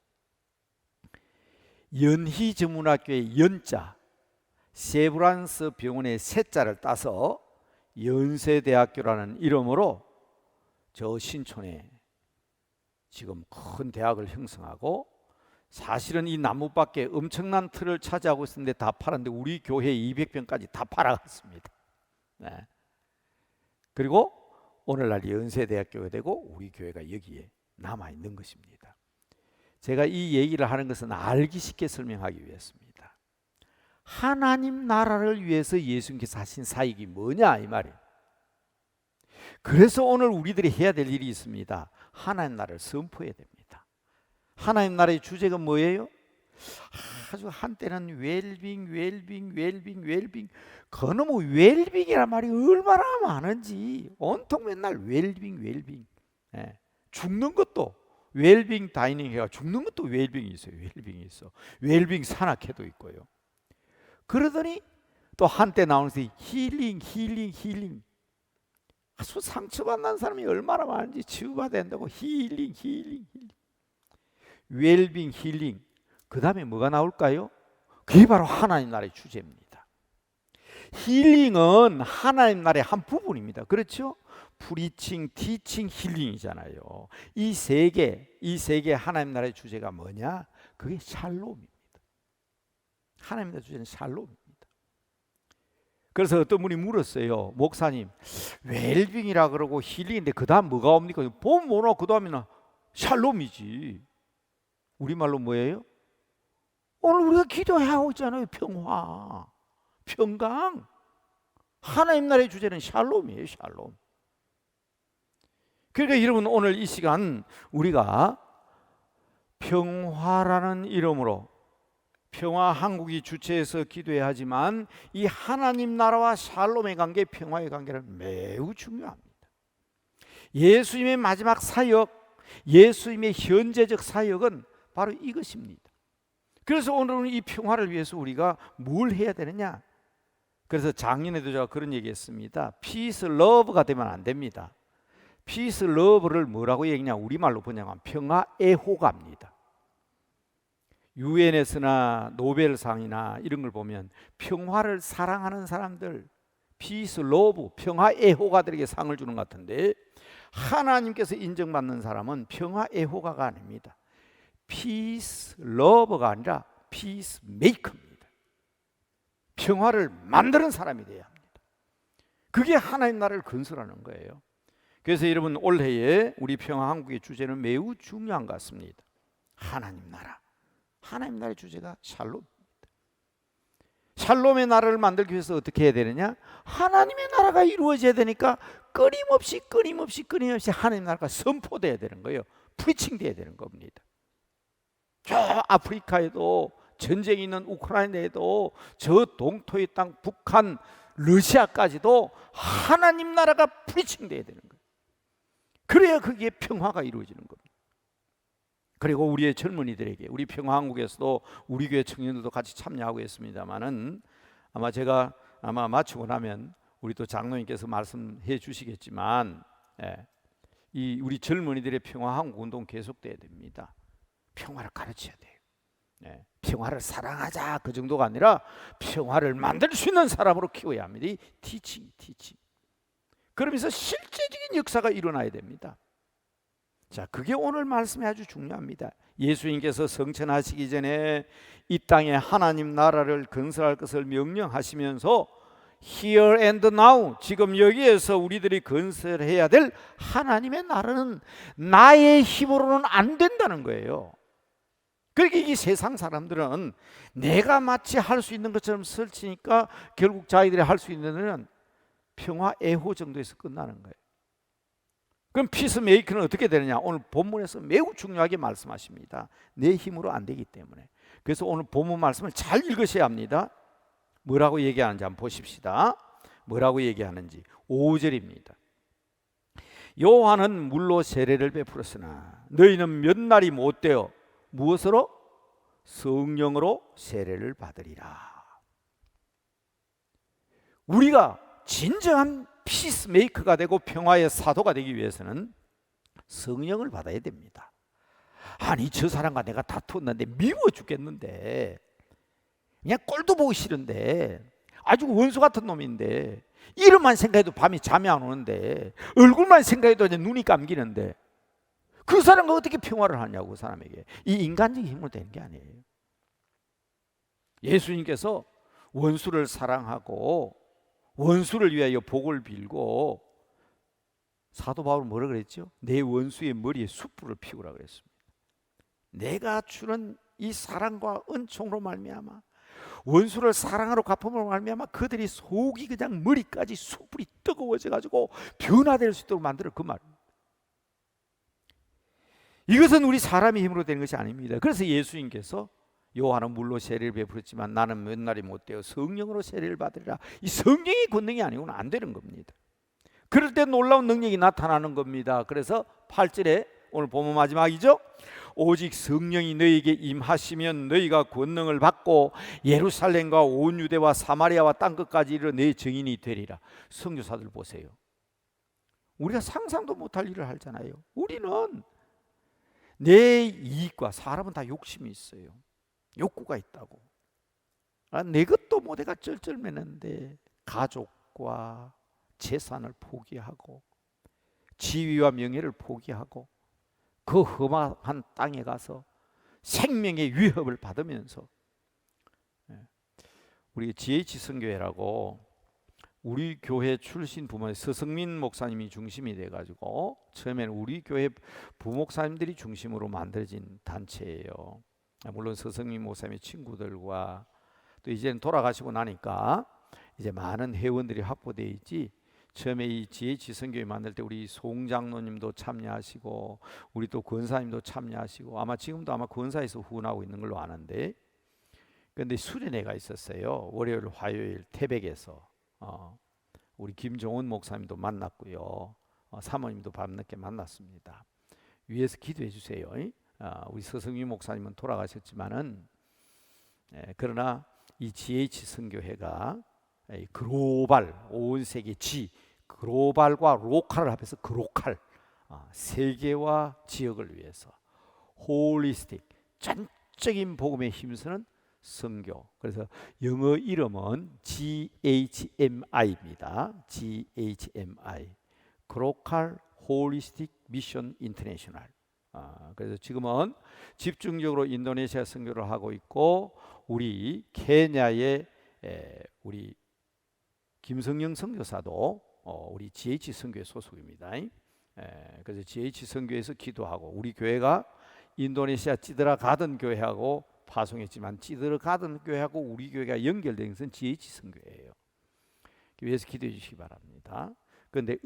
연희전문학교의 연자, 세브란스 병원의 세자를 따서 연세대학교라는 이름으로 저 신촌에 지금 큰 대학을 형성하고, 사실은 이 나무밖에 엄청난 틀을 차지하고 있었는데 다 팔았는데 우리 교회 200평까지 다 팔아갔습니다. 그리고 오늘날 연세대학교가 되고 우리 교회가 여기에 남아있는 것입니다. 제가 이 얘기를 하는 것은 알기 쉽게 설명하기 위해서입니다. 하나님 나라를 위해서 예수님께서 하신 사역이 뭐냐 이 말이에요. 그래서 오늘 우리들이 해야 될 일이 있습니다. 하나님 나라를 선포해야 됩니다. 하나님 나라의 주제가 뭐예요? 아주 한때는 웰빙 그놈의 웰빙이란 말이 얼마나 많은지 온통 맨날 웰빙. 예. 죽는 것도 웰빙 다이닝 해가 죽는 것도 웰빙이 있어요. 웰빙 산악회도 있고요. 그러더니 또 한때 나오면서 힐링. 아주 상처받는 사람이 얼마나 많은지 치유받아야 된다고 힐링. 웰빙 힐링. 그 다음에 뭐가 나올까요? 그게 바로 하나님 나라의 주제입니다. 힐링은 하나님 나라의 한 부분입니다. 그렇죠? 프리칭, 티칭, 힐링이잖아요. 이 세 개 하나님 나라의 주제가 뭐냐? 그게 샬롬입니다. 하나님 나라의 주제는 샬롬입니다. 그래서 어떤 분이 물었어요. 목사님, 웰빙이라 그러고 힐링인데 그 다음 뭐가 옵니까? 보면 뭐나 그 다음에는 샬롬이지. 우리말로 뭐예요? 오늘 우리가 기도하고 있잖아요. 평화, 평강. 하나님 나라의 주제는 샬롬이에요. 샬롬. 그러니까 여러분 오늘 이 시간 우리가 평화라는 이름으로 평화 한국이 주체해서 기도해야 하지만 이 하나님 나라와 샬롬의 관계, 평화의 관계는 매우 중요합니다. 예수님의 마지막 사역, 예수님의 현재적 사역은 바로 이것입니다. 그래서 오늘은 이 평화를 위해서 우리가 뭘 해야 되느냐? 그래서 작년에도 제가 그런 얘기했습니다. 피스 러브가 되면 안 됩니다. 피스 러브를 뭐라고 얘기냐? 우리말로 번역하면 평화애호가입니다. 유엔에서나 노벨상이나 이런 걸 보면 평화를 사랑하는 사람들, 피스 러브, 평화애호가들에게 상을 주는 것 같은데 하나님께서 인정받는 사람은 평화애호가가 아닙니다. 피스 러버가 아니라 피스 메이커입니다. 평화를 만드는 사람이 돼야 합니다. 그게 하나님 나라를 건설하는 거예요. 그래서 여러분 올해에 우리 평화 한국의 주제는 매우 중요한 것 같습니다. 하나님 나라. 하나님 나라의 주제가 샬롬입니다. 샬롬의 나라를 만들기 위해서 어떻게 해야 되느냐? 하나님의 나라가 이루어져야 되니까 끊임없이 하나님 나라가 선포돼야 되는 거예요. 프리칭돼야 되는 겁니다. 저 아프리카에도 전쟁이 있는 우크라이나에도 저 동토의 땅 북한 러시아까지도 하나님 나라가 프리칭돼야 되는 거예요. 그래야 그게 평화가 이루어지는 겁니다. 그리고 우리의 젊은이들에게, 우리 평화한국에서도 우리 교회 청년들도 같이 참여하고 있습니다만은 아마 제가 마치고 나면 우리 또 장로님께서 말씀해 주시겠지만 이 우리 젊은이들의 평화한국 운동 계속돼야 됩니다. 평화를 가르쳐야 돼요. 평화를 사랑하자 그 정도가 아니라 평화를 만들 수 있는 사람으로 키워야 합니다. 이 티칭. 그러면서 실제적인 역사가 일어나야 됩니다. 자, 그게 오늘 말씀이 아주 중요합니다. 예수님께서 성천하시기 전에 이 땅에 하나님 나라를 건설할 것을 명령하시면서 Here and now, 지금 여기에서 우리들이 건설해야 될 하나님의 나라는 나의 힘으로는 안 된다는 거예요. 그러니까 이 세상 사람들은 내가 마치 할 수 있는 것처럼 설치니까 결국 자기들이 할 수 있는 데는 평화 애호 정도에서 끝나는 거예요. 그럼 피스메이커는 어떻게 되느냐? 오늘 본문에서 매우 중요하게 말씀하십니다. 내 힘으로 안 되기 때문에. 그래서 오늘 본문 말씀을 잘 읽으셔야 합니다. 뭐라고 얘기하는지 한번 보십시다. 뭐라고 얘기하는지 5절입니다. 요한은 물로 세례를 베풀었으나 너희는 몇 날이 못 되어 무엇으로? 성령으로 세례를 받으리라. 우리가 진정한 피스메이커가 되고 평화의 사도가 되기 위해서는 성령을 받아야 됩니다. 아니 저 사람과 내가 다투었는데 미워 죽겠는데 그냥 꼴도 보기 싫은데 아주 원수 같은 놈인데 이름만 생각해도 밤에 잠이 안 오는데 얼굴만 생각해도 이제 눈이 감기는데 그 사람과 어떻게 평화를 하냐고. 그 사람에게 이 인간적인 힘으로 되는 게 아니에요. 예수님께서 원수를 사랑하고 원수를 위하여 복을 빌고 사도 바울은 뭐라 그랬죠? 내 원수의 머리에 숯불을 피우라 그랬습니다. 내가 주는 이 사랑과 은총으로 말미암아 원수를 사랑하러 갚음으로 말미암아 그들이 속이 그냥 머리까지 숯불이 뜨거워져 가지고 변화될 수 있도록 만들어 그 말. 이것은 우리 사람의 힘으로 되는 것이 아닙니다. 그래서 예수님께서 요한은 물로 세례를 베풀었지만 나는 몇 날이 못되어 성령으로 세례를 받으리라. 이 성령의 권능이 아니고는 안 되는 겁니다. 그럴 때 놀라운 능력이 나타나는 겁니다. 그래서 8절에 오늘 본문 마지막이죠. 오직 성령이 너희에게 임하시면 너희가 권능을 받고 예루살렘과 온 유대와 사마리아와 땅끝까지 이르러 내 증인이 되리라. 선교사들 보세요. 우리가 상상도 못할 일을 하잖아요. 우리는 내 이익과, 사람은 다 욕심이 있어요. 욕구가 있다고. 내 것도 못해가 쩔쩔매는데 가족과 재산을 포기하고 지위와 명예를 포기하고 그 험한 땅에 가서 생명의 위협을 받으면서, 우리 GH 선교회라고 우리 교회 출신 부모의 서성민 목사님이 중심이 돼가지고 처음에는 우리 교회 부목사님들이 중심으로 만들어진 단체예요. 물론 서성민 목사님의 친구들과 또 이제는 돌아가시고 나니까 이제 많은 회원들이 확보되어 있지. 처음에 이 GH 선교회 만들 때 우리 송 장로님도 참여하시고 우리 또 권사님도 참여하시고 아마 지금도 아마 권사에서 후원하고 있는 걸로 아는데, 그런데 수련회가 있었어요. 월요일 화요일 태백에서 우리 김종원 목사님도 만났고요. 사모님도 밤늦게 만났습니다. 위에서 기도해 주세요. 우리 서성민 목사님은 돌아가셨지만은 그러나 이 GH 선교회가 글로벌, 온 세계 G, 글로벌과 로컬을 합해서 그로컬, 세계와 지역을 위해서 홀리스틱, 전적인 복음에 힘쓰는 선교. 그래서 영어 이름은 GHMI입니다. GHMI, 글로컬 홀리스틱 미션 인터내셔널. 그래서 지금은 집중적으로 인도네시아 선교를 하고 있고, 우리 케냐의 우리 김성영 선교사도 우리 GH 선교회 소속입니다. 그래서 GH 선교회에서 기도하고, 우리 교회가 인도네시아 찌드라 가든 교회하고 파송했지만 찌드라 가든 교회하고 우리 교회가 연결된 것은 GH 선교회예요. 위해서 기도해 주시기 바랍니다. 그런데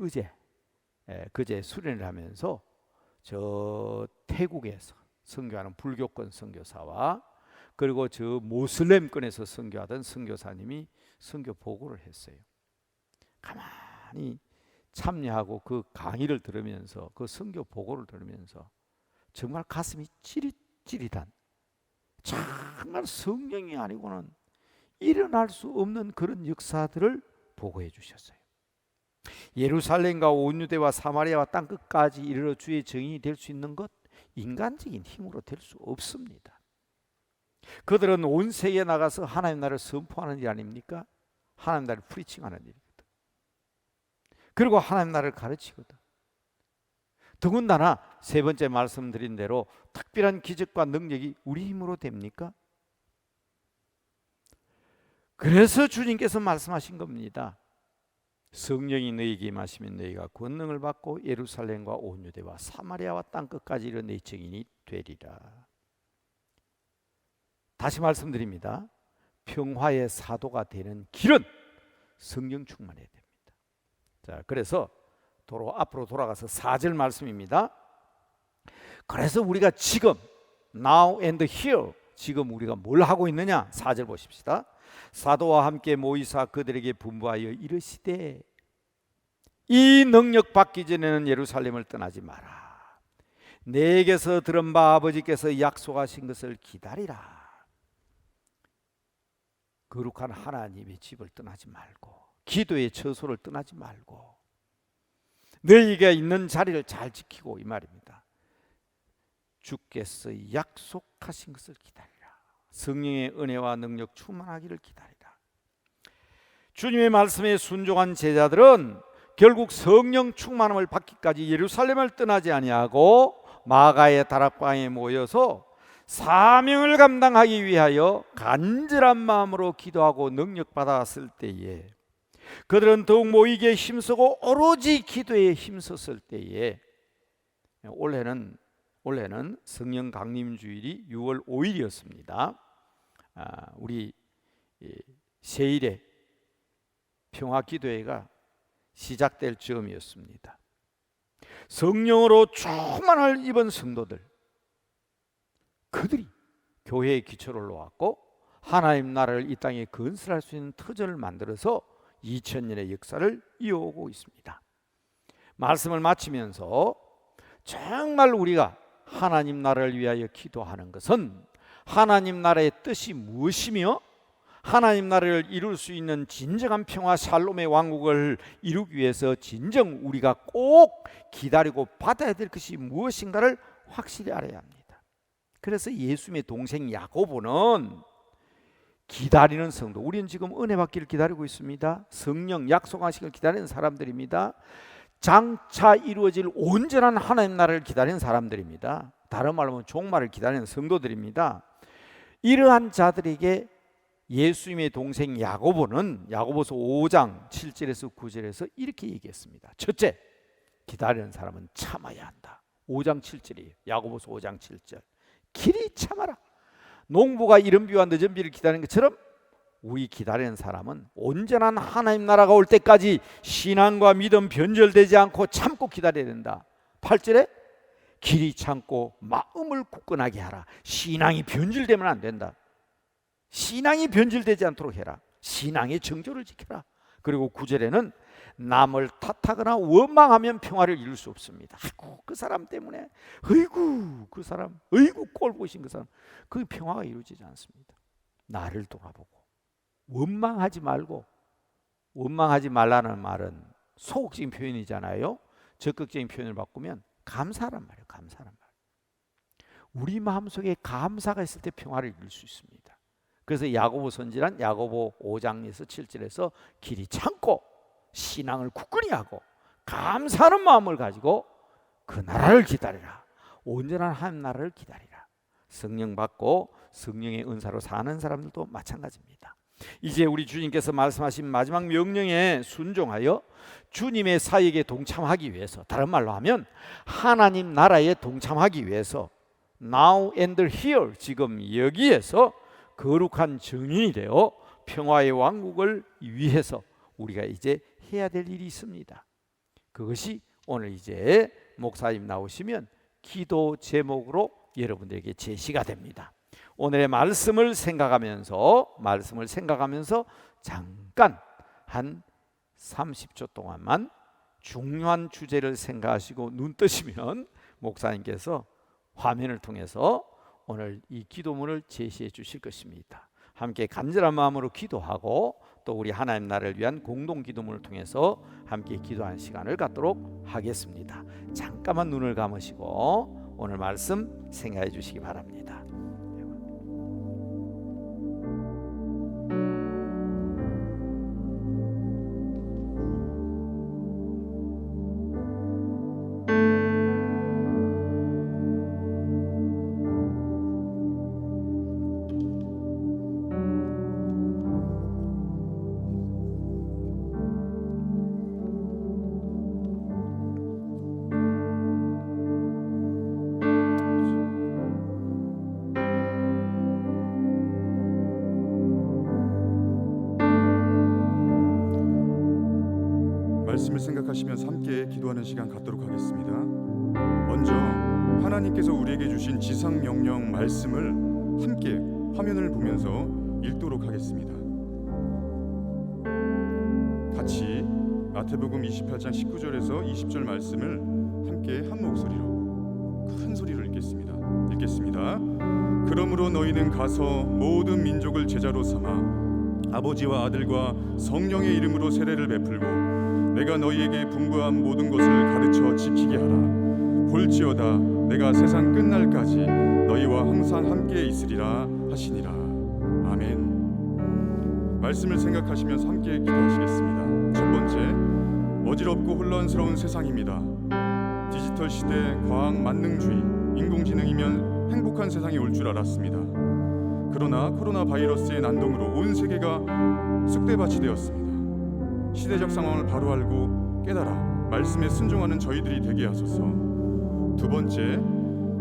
그제 수련을 하면서 저 태국에서 선교하는 불교권 선교사와 그리고 저 모슬렘권에서 선교하던 선교사님이 선교 보고를 했어요. 가만히 참여하고 그 강의를 들으면서, 그 선교 보고를 들으면서 정말 가슴이 찌릿찌릿한, 정말 성령이 아니고는 일어날 수 없는 그런 역사들을 보고해 주셨어요. 예루살렘과 온 유대와 사마리아와 땅끝까지 이르러 주의 증인이 될 수 있는 것, 인간적인 힘으로 될 수 없습니다. 그들은 온 세계에 나가서 하나님 나라를 선포하는 일 아닙니까? 하나님 나라를 프리칭하는 일이거든. 그리고 하나님 나라를 가르치거든. 더군다나 세 번째 말씀드린 대로 특별한 기적과 능력이 우리 힘으로 됩니까? 그래서 주님께서 말씀하신 겁니다. 성령이 너희에게 임하시면 너희가 권능을 받고 예루살렘과 온 유대와 사마리아와 땅끝까지 이르러 내 증인이 되리라. 다시 말씀드립니다. 평화의 사도가 되는 길은 성령 충만해야 됩니다. 자, 그래서 앞으로 돌아가서 4절 말씀입니다. 그래서 우리가 지금 now and here, 지금 우리가 뭘 하고 있느냐? 4절 보십시다. 사도와 함께 모이사 그들에게 분부하여 이르시되 이 능력 받기 전에는 예루살렘을 떠나지 마라. 내게서 들은 바 아버지께서 약속하신 것을 기다리라. 거룩한 하나님의 집을 떠나지 말고, 기도의 처소를 떠나지 말고 너희가 있는 자리를 잘 지키고, 이 말입니다. 주께서 약속하신 것을 기다리라. 성령의 은혜와 능력 충만하기를 기다리라. 주님의 말씀에 순종한 제자들은 결국 성령 충만함을 받기까지 예루살렘을 떠나지 아니하고 마가의 다락방에 모여서 사명을 감당하기 위하여 간절한 마음으로 기도하고 능력 받았을 때에, 그들은 더욱 모이기에 힘쓰고 오로지 기도에 힘썼을 때에, 올해는 성령 강림 주일이 6월 5일이었습니다. 우리 세일에 평화 기도회가 시작될 즈음이었습니다. 성령으로 충만을 입은 성도들, 그들이 교회의 기초를 놓았고 하나님 나라를 이 땅에 건설할 수 있는 터전을 만들어서 2000년의 역사를 이어오고 있습니다. 말씀을 마치면서 정말 우리가 하나님 나라를 위하여 기도하는 것은 하나님 나라의 뜻이 무엇이며 하나님 나라를 이룰 수 있는 진정한 평화 샬롬의 왕국을 이루기 위해서 진정 우리가 꼭 기다리고 받아야 될 것이 무엇인가를 확실히 알아야 합니다. 그래서 예수님의 동생 야고보는 기다리는 성도, 우리는 지금 은혜 받기를 기다리고 있습니다. 성령 약속하시기를 기다리는 사람들입니다. 장차 이루어질 온전한 하나님 나라를 기다리는 사람들입니다. 다른 말로 하면 종말을 기다리는 성도들입니다. 이러한 자들에게 예수님의 동생 야고보는 야고보서 5장 7절에서 9절에서 이렇게 얘기했습니다. 첫째, 기다리는 사람은 참아야 한다. 5장 7절이에요. 야고보서 5장 7절. 길이 참아라. 농부가 이른 비와 늦은 비를 기다리는 것처럼 우리 기다리는 사람은 온전한 하나님 나라가 올 때까지 신앙과 믿음 변절되지 않고 참고 기다려야 된다. 8절에 길이 참고 마음을 굳건하게 하라. 신앙이 변질되면 안 된다. 신앙이 변질되지 않도록 해라. 신앙의 정조를 지켜라. 그리고 9절에는 남을 탓하거나 원망하면 평화를 이룰 수 없습니다. 아이고 그 사람 때문에, 아이고 그 사람, 아이고 꼴 보신 그 사람, 그 평화가 이루어지지 않습니다. 나를 돌아보고 원망하지 말고, 원망하지 말라는 말은 소극적인 표현이잖아요. 적극적인 표현을 바꾸면 감사란 말이에요. 감사란 말. 우리 마음속에 감사가 있을 때 평화를 이룰 수 있습니다. 그래서 야고보 선지란 야고보 5장에서 7절에서 길이 참고 신앙을 굳건히 하고 감사하는 마음을 가지고 그 나라를 기다리라. 온전한 하나님 나라를 기다리라. 성령 받고 성령의 은사로 사는 사람들도 마찬가지입니다. 이제 우리 주님께서 말씀하신 마지막 명령에 순종하여 주님의 사역에 동참하기 위해서, 다른 말로 하면 하나님 나라에 동참하기 위해서 now and here, 지금 여기에서 거룩한 증인이 되어 평화의 왕국을 위해서 우리가 이제 해야 될 일이 있습니다. 그것이 오늘 이제 목사님 나오시면 기도 제목으로 여러분들에게 제시가 됩니다. 오늘의 말씀을 생각하면서 잠깐 한 30초 동안만 중요한 주제를 생각하시고 눈 뜨시면 목사님께서 화면을 통해서 오늘 이 기도문을 제시해 주실 것입니다. 함께 간절한 마음으로 기도하고 또 우리 하나님 나라를 위한 공동 기도문을 통해서 함께 기도하는 시간을 갖도록 하겠습니다. 잠깐만 눈을 감으시고 오늘 말씀 생각해 주시기 바랍니다. 말씀을 생각하시면서 함께 기도하는 시간 갖도록 하겠습니다. 먼저 하나님께서 우리에게 주신 지상 명령 말씀을 함께 화면을 보면서 읽도록 하겠습니다. 같이 마태복음 28장 19절에서 20절 말씀을 함께 한 목소리로 큰 소리로 읽겠습니다. 그러므로 너희는 가서 모든 민족을 제자로 삼아 아버지와 아들과 성령의 이름으로 세례를 베풀고 내가 너희에게 분부한 모든 것을 가르쳐 지키게 하라. 볼지어다 내가 세상 끝날까지 너희와 항상 함께 있으리라 하시니라. 아멘. 말씀을 생각하시면서 함께 기도하시겠습니다. 첫 번째, 어지럽고 혼란스러운 세상입니다. 디지털 시대, 과학 만능주의, 인공지능이면 행복한 세상이 올 줄 알았습니다. 그러나 코로나 바이러스의 난동으로 온 세계가 쑥대밭이 되었습니다. 시대적 상황을 바로 알고 깨달아 말씀에 순종하는 저희들이 되게 하소서. 두 번째,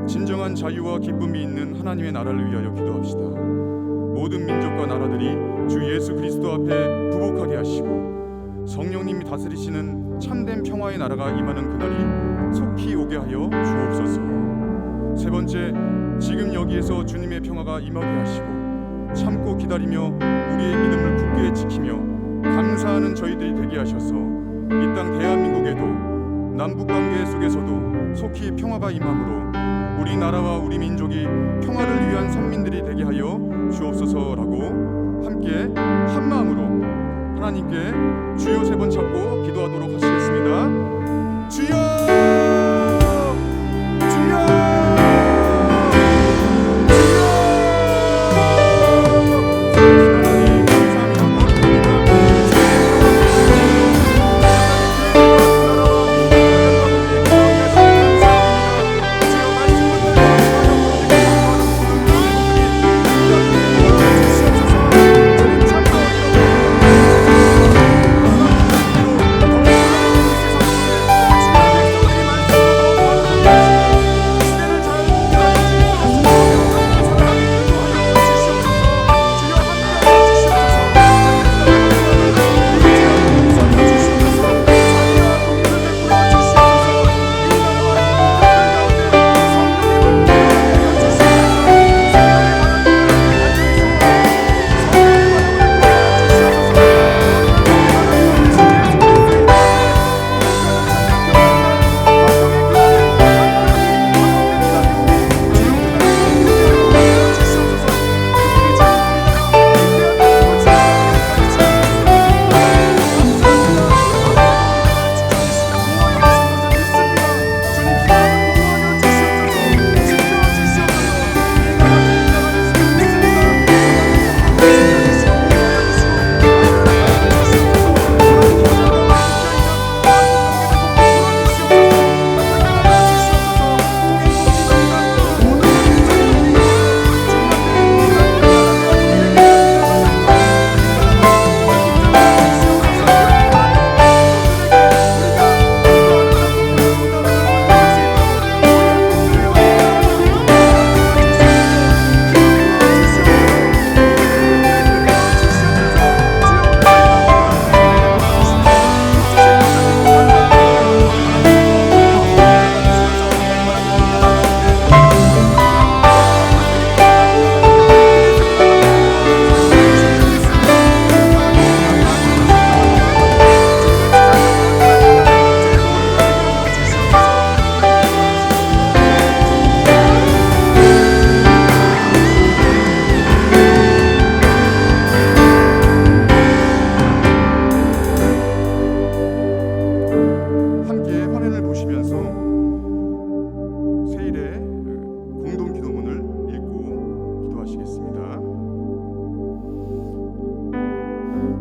진정한 자유와 기쁨이 있는 하나님의 나라를 위하여 기도합시다. 모든 민족과 나라들이 주 예수 그리스도 앞에 부복하게 하시고 성령님이 다스리시는 참된 평화의 나라가 임하는 그날이 속히 오게 하여 주옵소서. 세 번째, 지금 여기에서 주님의 평화가 임하게 하시고 참고 기다리며 우리의 믿음을 굳게 지키며 감사하는 저희들이 되게 하셔서 이 땅 대한민국에도 남북관계 속에서도 속히 평화가 임함으로 우리나라와 우리 민족이 평화를 위한 선민들이 되게 하여 주옵소서라고 함께 한 마음으로 하나님께 주여 세 번 찾고 기도하도록 하시겠습니다. 주여!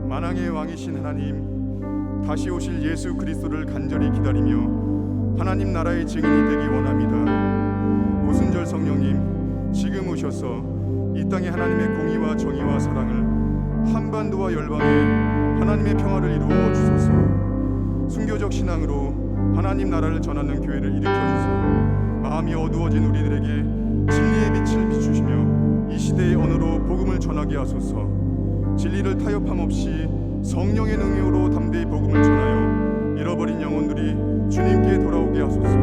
만왕의 왕이신 하나님, 다시 오실 예수 그리스도를 간절히 기다리며 하나님 나라의 증인이 되기 원합니다. 오순절 성령님, 지금 오셔서 이 땅에 하나님의 공의와 정의와 사랑을, 한반도와 열방에 하나님의 평화를 이루어 주소서. 순교적 신앙으로 하나님 나라를 전하는 교회를 일으켜 주소서. 마음이 어두워진 우리들에게 진리의 빛을 비추시며 이 시대의 언어로 복음을 전하게 하소서. 진리를 타협함 없이 성령의 능력으로 담대히 복음을 전하여 잃어버린 영혼들이 주님께 돌아오게 하소서.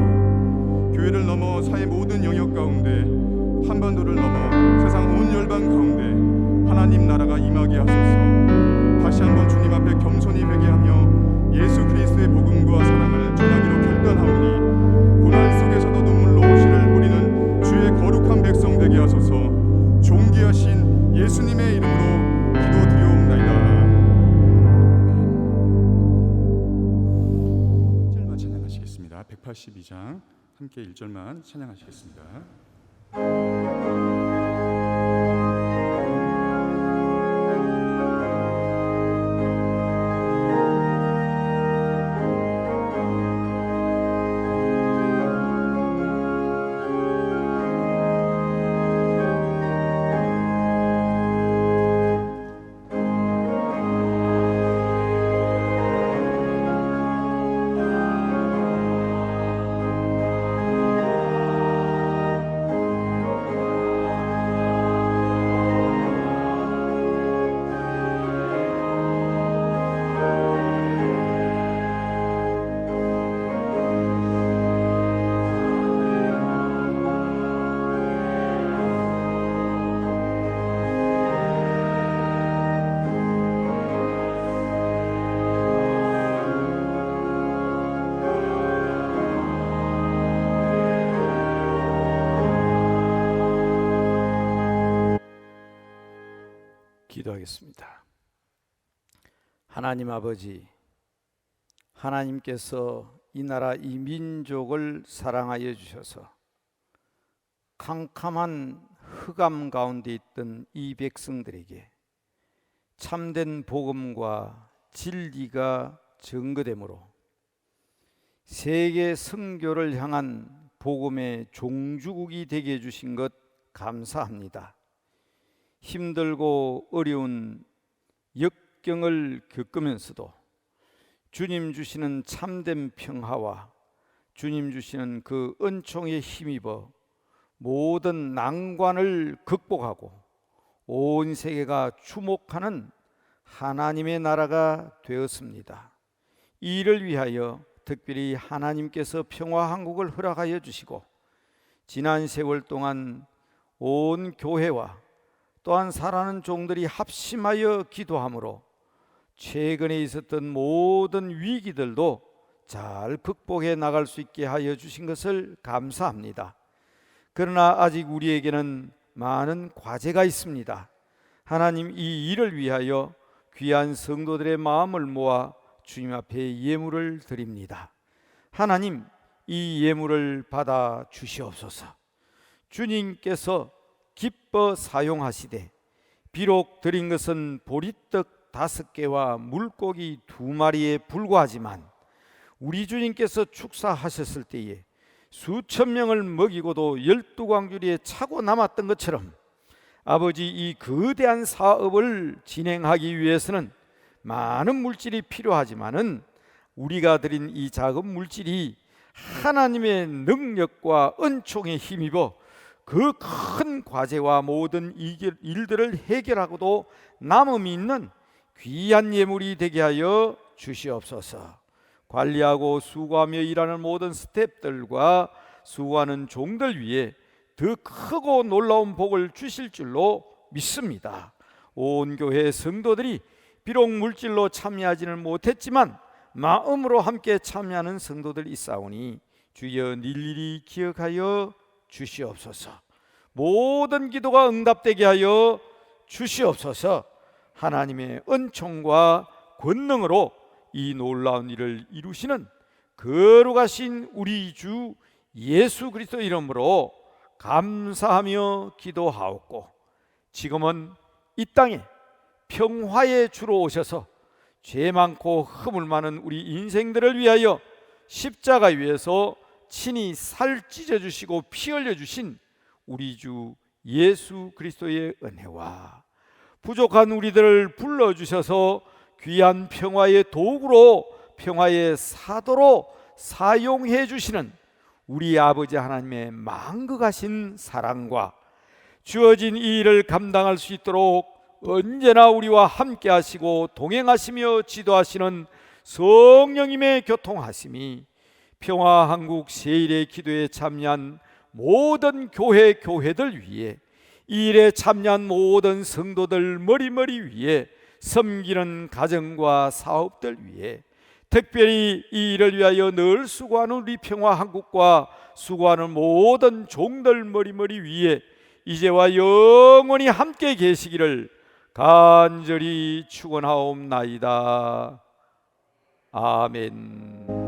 교회를 넘어 사회 모든 영역 가운데, 한반도를 넘어 세상 온 열방 가운데 하나님 나라가 임하게 하소서. 다시 한번 주님 앞에 겸손히 회개하며 예수 그리스도의 복음과 사랑을 전하기로 결단하오니 고난 속에서도 눈물로 씨를 뿌리는 주의 거룩한 백성 되게 하소서. 존귀하신 예수님의 이름으로 기도드리옵나이다. 아멘. 1절만 찬양하시겠습니다. 182장 함께 1절만 찬양하시겠습니다. 기도하겠습니다. 하나님 아버지, 하나님께서 이 나라 이 민족을 사랑하여 주셔서 캄캄한 흑암 가운데 있던 이 백성들에게 참된 복음과 진리가 증거되므로 세계 선교를 향한 복음의 종주국이 되게 해주신 것 감사합니다. 힘들고 어려운 역경을 겪으면서도 주님 주시는 참된 평화와 주님 주시는 그 은총에 힘입어 모든 난관을 극복하고 온 세계가 주목하는 하나님의 나라가 되었습니다. 이를 위하여 특별히 하나님께서 평화한국을 허락하여 주시고 지난 세월 동안 온 교회와 또한 사랑하는 종들이 합심하여 기도함으로 최근에 있었던 모든 위기들도 잘 극복해 나갈 수 있게 하여 주신 것을 감사합니다. 그러나 아직 우리에게는 많은 과제가 있습니다. 하나님, 이 일을 위하여 귀한 성도들의 마음을 모아 주님 앞에 예물을 드립니다. 하나님, 이 예물을 받아 주시옵소서. 주님께서 기뻐 사용하시되 비록 드린 것은 보리떡 5개와 물고기 2마리에 불과하지만 우리 주님께서 축사하셨을 때에 수천 명을 먹이고도 12광주리에 차고 남았던 것처럼 아버지, 이 거대한 사업을 진행하기 위해서는 많은 물질이 필요하지만은 우리가 드린 이 작은 물질이 하나님의 능력과 은총에 힘입어 그 큰 과제와 모든 일들을 해결하고도 남음이 있는 귀한 예물이 되게 하여 주시옵소서. 관리하고 수고하며 일하는 모든 스태프들과 수고하는 종들 위해 더 크고 놀라운 복을 주실 줄로 믿습니다. 온 교회 성도들이 비록 물질로 참여하지는 못했지만 마음으로 함께 참여하는 성도들 있사오니 주여 일일이 기억하여 주시옵소서. 모든 기도가 응답되게 하여 주시옵소서. 하나님의 은총과 권능으로 이 놀라운 일을 이루시는 거룩하신 우리 주 예수 그리스도 이름으로 감사하며 기도하옵고, 지금은 이 땅에 평화의 주로 오셔서 죄 많고 허물 많은 우리 인생들을 위하여 십자가 위에서 친히 살 찢어주시고 피 흘려주신 우리 주 예수 그리스도의 은혜와 부족한 우리들을 불러주셔서 귀한 평화의 도구로, 평화의 사도로 사용해 주시는 우리 아버지 하나님의 망극하신 사랑과 주어진 이 일을 감당할 수 있도록 언제나 우리와 함께 하시고 동행하시며 지도하시는 성령님의 교통하심이 평화한국 세일의 기도에 참여한 모든 교회들 위에, 이 일에 참여한 모든 성도들 머리머리 위에, 섬기는 가정과 사업들 위에, 특별히 이 일을 위하여 늘 수고하는 우리 평화한국과 수고하는 모든 종들 머리머리 위에 이제와 영원히 함께 계시기를 간절히 축원하옵나이다. 아멘.